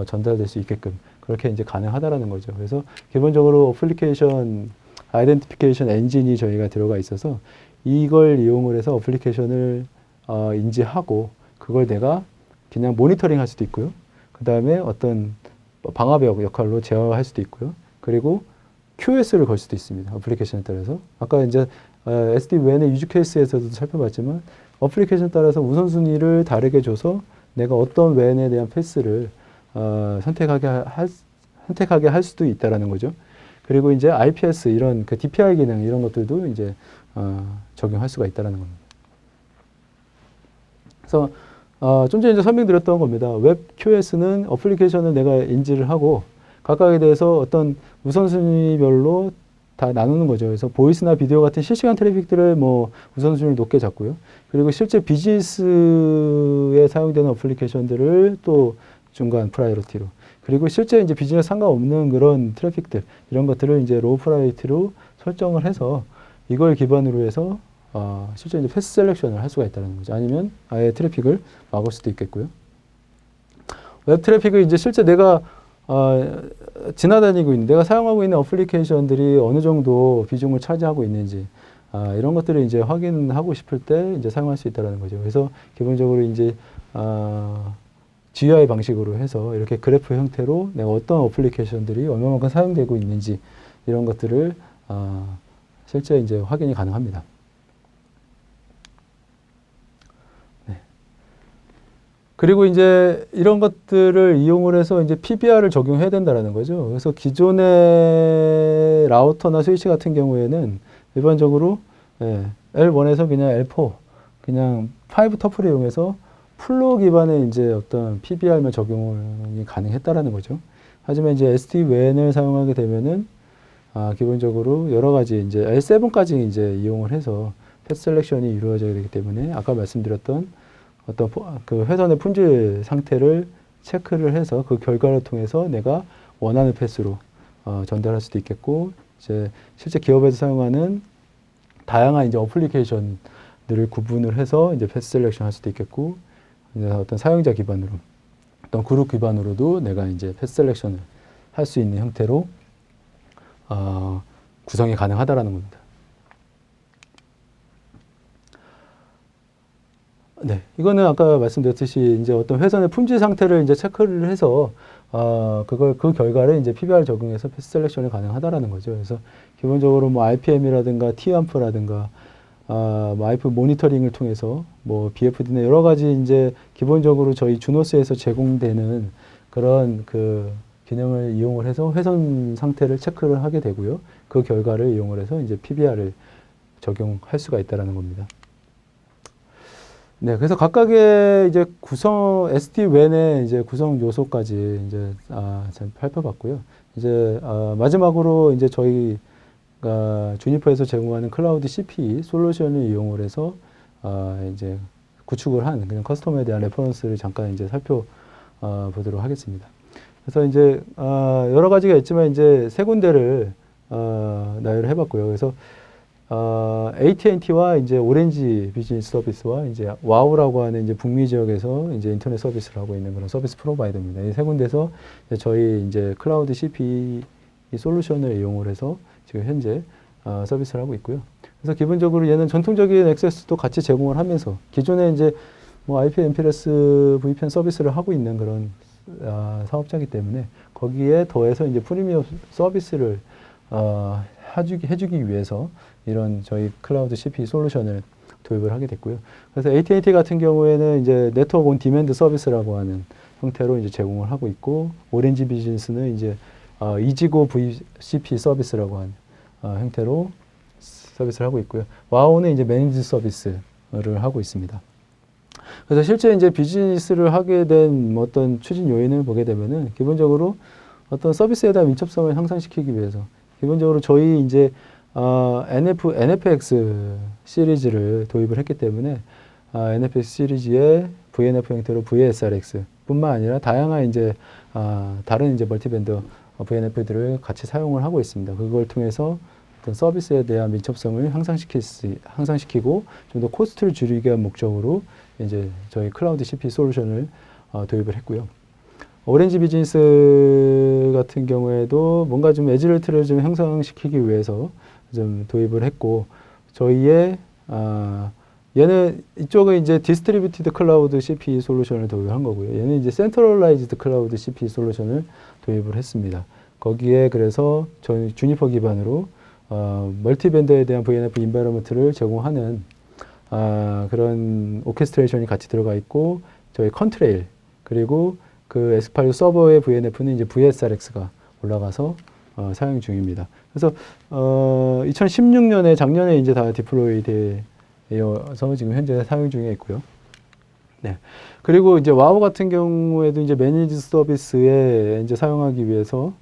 전달될 수 있게끔 그렇게 이제 가능하다라는 거죠. 그래서 기본적으로 어플리케이션 아이덴티피케이션 엔진이 저희가 들어가 있어서 이걸 이용을 해서 어플리케이션을 인지하고 그걸 내가 그냥 모니터링 할 수도 있고요. 그 다음에 어떤 방화벽 역할로 제어할 수도 있고요. 그리고 QS를 걸 수도 있습니다. 어플리케이션에 따라서. 아까 이제 SD-WAN의 유즈 케이스에서도 살펴봤지만 어플리케이션에 따라서 우선순위를 다르게 줘서 내가 어떤 WAN에 대한 패스를 선택하게 할 수도 있다라는 거죠. 그리고 이제 IPS 이런 그 DPI 기능 이런 것들도 이제 적용할 수가 있다라는 겁니다. 그래서 좀 전에 이제 설명드렸던 겁니다. 웹 QS는 어플리케이션을 내가 인지를 하고 각각에 대해서 어떤 우선순위별로 다 나누는 거죠. 그래서 보이스나 비디오 같은 실시간 트래픽들을 뭐 우선순위를 높게 잡고요. 그리고 실제 비즈니스에 사용되는 어플리케이션들을 또 중간 프라이어리티로. 그리고 실제 이제 비즈니스 상관없는 그런 트래픽들, 이런 것들을 이제 로우 프라이어리티로 설정을 해서 이걸 기반으로 해서 실제 이제 패스 셀렉션을 할 수가 있다는 거죠. 아니면 아예 트래픽을 막을 수도 있겠고요. 웹 트래픽을 이제 실제 내가 지나다니고 있는, 내가 사용하고 있는 어플리케이션들이 어느 정도 비중을 차지하고 있는지, 이런 것들을 이제 확인하고 싶을 때 이제 사용할 수 있다는 거죠. 그래서 기본적으로 이제, GUI 방식으로 해서 이렇게 그래프 형태로 내가 어떤 어플리케이션들이 얼마만큼 사용되고 있는지, 이런 것들을, 실제 이제 확인이 가능합니다. 그리고 이제 이런 것들을 이용을 해서 이제 PBR을 적용해야 된다라는 거죠. 그래서 기존의 라우터나 스위치 같은 경우에는 일반적으로 L1에서 그냥 L4, 그냥 5 터플을 이용해서 플로 기반의 이제 어떤 PBR만 적용이 가능했다라는 거죠. 하지만 이제 SD-WAN을 사용하게 되면은 기본적으로 여러 가지 이제 L7까지 이제 이용을 해서 패스 셀렉션이 이루어져야 되기 때문에 아까 말씀드렸던 어떤 그 회선의 품질 상태를 체크를 해서 그 결과를 통해서 내가 원하는 패스로 전달할 수도 있겠고, 이제 실제 기업에서 사용하는 다양한 이제 어플리케이션들을 구분을 해서 이제 패스 셀렉션 할 수도 있겠고, 이제 어떤 사용자 기반으로, 어떤 그룹 기반으로도 내가 이제 패스 셀렉션을 할 수 있는 형태로 구성이 가능하다라는 겁니다. 네, 이거는 아까 말씀드렸듯이 이제 어떤 회선의 품질 상태를 이제 체크를 해서 그 결과를 이제 PBR 적용해서 패스 셀렉션이 가능하다라는 거죠. 그래서 기본적으로 뭐 RPM이라든가 T암프라든가 뭐 IP 모니터링을 통해서 뭐 BFD나 여러 가지 이제 기본적으로 저희 주노스에서 제공되는 그런 그 기능을 이용을 해서 회선 상태를 체크를 하게 되고요. 그 결과를 이용을 해서 이제 PBR을 적용할 수가 있다라는 겁니다. 네, 그래서 각각의 이제 SD-WAN의 이제 구성 요소까지 이제 잘 살펴봤고요. 이제 마지막으로 이제 저희가 주니퍼에서 제공하는 클라우드 CPE 솔루션을 이용을 해서 이제 구축을 한 그냥 커스텀에 대한 레퍼런스를 잠깐 이제 살펴보도록 하겠습니다. 그래서 이제 여러 가지가 있지만 이제 세 군데를 나열을 해봤고요. 그래서 AT&T와 이제 오렌지 비즈니스 서비스와 이제 와우라고 하는 이제 북미 지역에서 이제 인터넷 서비스를 하고 있는 그런 서비스 프로바이더입니다. 이 세 군데서 저희 이제 클라우드 CPE 솔루션을 이용을 해서 지금 현재 서비스를 하고 있고요. 그래서 기본적으로 얘는 전통적인 액세스도 같이 제공을 하면서 기존에 이제 뭐 IP, MPLS, VPN 서비스를 하고 있는 그런 사업자이기 때문에 거기에 더해서 이제 프리미엄 서비스를 해주기 위해서 이런 저희 클라우드 CPE 솔루션을 도입을 하게 됐고요. 그래서 AT&T 같은 경우에는 이제 네트워크 온 디맨드 서비스라고 하는 형태로 이제 제공을 하고 있고, 오렌지 비즈니스는 이제 이지고 VCP 서비스라고 하는 형태로 서비스를 하고 있고요. 와우는 이제 매니지 서비스를 하고 있습니다. 그래서 실제 이제 비즈니스를 하게 된 어떤 추진 요인을 보게 되면은 기본적으로 어떤 서비스에 대한 민첩성을 향상시키기 위해서 기본적으로 저희 이제 NFX 시리즈를 도입을 했기 때문에 NFX 시리즈의 VNF 형태로 VSRX 뿐만 아니라 다양한 이제 다른 이제 멀티밴드 VNF들을 같이 사용을 하고 있습니다. 그걸 통해서 어떤 서비스에 대한 민첩성을 향상시키고 좀 더 코스트를 줄이기 위한 목적으로 이제 저희 클라우드 CPE 솔루션을 도입을 했고요. 오렌지 비즈니스 같은 경우에도 뭔가 좀 에지리티를 좀 향상시키기 위해서 좀 도입을 했고, 저희의 얘는 이쪽은 이제 디스트리뷰티드 클라우드 CPE 솔루션을 도입한 거고요. 얘는 이제 센트럴라이즈드 클라우드 CPE 솔루션을 도입을 했습니다. 거기에 그래서 저희 주니퍼 기반으로 멀티밴드에 대한 VNF 인바이러먼트를 제공하는 그런 오케스트레이션이 같이 들어가 있고, 저희 컨트레일 그리고 그 엑스팔 서버의 VNF는 이제 VSRX가 올라가서 사용 중입니다. 그래서 2016년에 작년에 이제 다 디플로이 되어서 지금 현재 사용 중에 있고요. 네. 그리고 이제 와우 같은 경우에도 이제 매니지 서비스에 이제 사용하기 위해서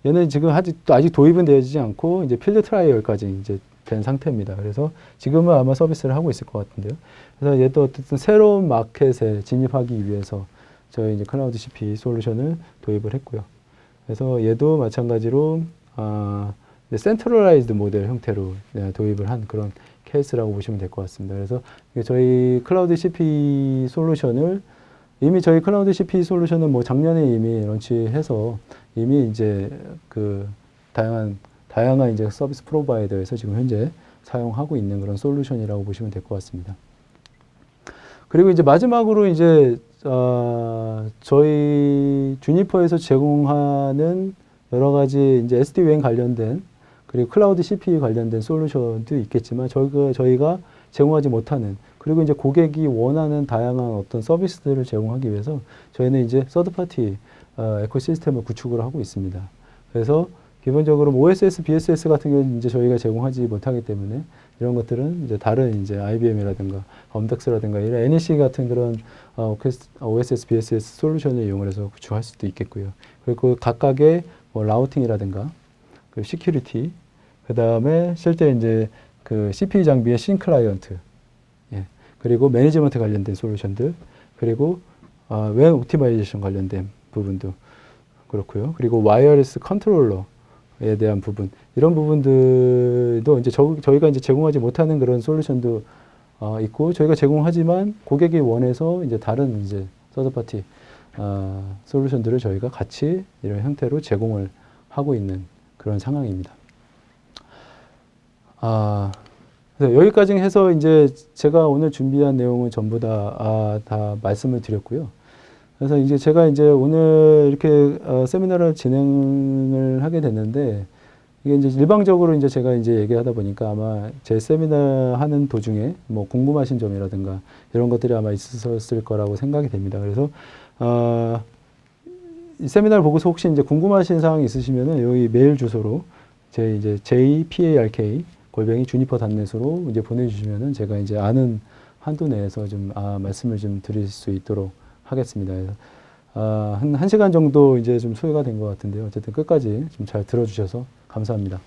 얘는 지금 아직 도입은 되어지지 않고 이제 필드 트라이얼까지 이제 된 상태입니다. 그래서 지금은 아마 서비스를 하고 있을 것 같은데요. 그래서 얘도 어쨌든 새로운 마켓에 진입하기 위해서 저희 이제 클라우드 CPE 솔루션을 도입을 했고요. 그래서 얘도 마찬가지로 센트럴라이즈드 모델 형태로 도입을 한 그런 케이스라고 보시면 될 것 같습니다. 그래서 저희 클라우드 CPE 솔루션을 이미 저희 클라우드 CPE 솔루션은 뭐 작년에 이미 런치해서 이미 이제 그 다양한 이제 서비스 프로바이더에서 지금 현재 사용하고 있는 그런 솔루션이라고 보시면 될 것 같습니다. 그리고 이제 마지막으로 이제 저희 주니퍼에서 제공하는 여러 가지 이제 SD-WAN 관련된 그리고 클라우드 CPE 관련된 솔루션도 있겠지만 저희가 제공하지 못하는 그리고 이제 고객이 원하는 다양한 어떤 서비스들을 제공하기 위해서 저희는 이제 서드파티 에코시스템을 구축을 하고 있습니다. 그래서 기본적으로 뭐 OSS, BSS 같은 경우는 이제 저희가 제공하지 못하기 때문에 이런 것들은 이제 다른 이제 IBM이라든가 엄덕스라든가 이런 NEC 같은 그런 OSS, BSS 솔루션을 이용해서 구축할 수도 있겠고요. 그리고 각각의 뭐 라우팅이라든가 그 시큐리티, 그 다음에 실제 이제 그 CPU 장비의 신 클라이언트, 예. 그리고 매니지먼트 관련된 솔루션들, 그리고 웹 옵티마이제이션 관련된 부분도 그렇고요. 그리고 와이어리스 컨트롤러에 대한 부분, 이런 부분들도 이제 저희가 이제 제공하지 못하는 그런 솔루션도 있고, 저희가 제공하지만 고객이 원해서 이제 다른 이제 서드파티 솔루션들을 저희가 같이 이런 형태로 제공을 하고 있는 그런 상황입니다. 그래서 여기까지 해서 이제 제가 오늘 준비한 내용은 전부 다 말씀을 드렸고요. 그래서 이제 제가 이제 오늘 이렇게 세미나를 진행을 하게 됐는데, 이게 이제 일방적으로 이제 제가 이제 얘기하다 보니까 아마 제 세미나 하는 도중에 뭐 궁금하신 점이라든가 이런 것들이 아마 있었을 거라고 생각이 됩니다. 그래서 이 세미나를 보고서 혹시 이제 궁금하신 사항이 있으시면은 여기 메일 주소로 제 이제 jpark@juniper.net으로 이제 보내주시면은 제가 이제 아는 한도 내에서 좀 말씀을 좀 드릴 수 있도록 하겠습니다. 그래서 한 1시간 정도 이제 좀 소요가 된 것 같은데요. 어쨌든 끝까지 좀 잘 들어주셔서 감사합니다.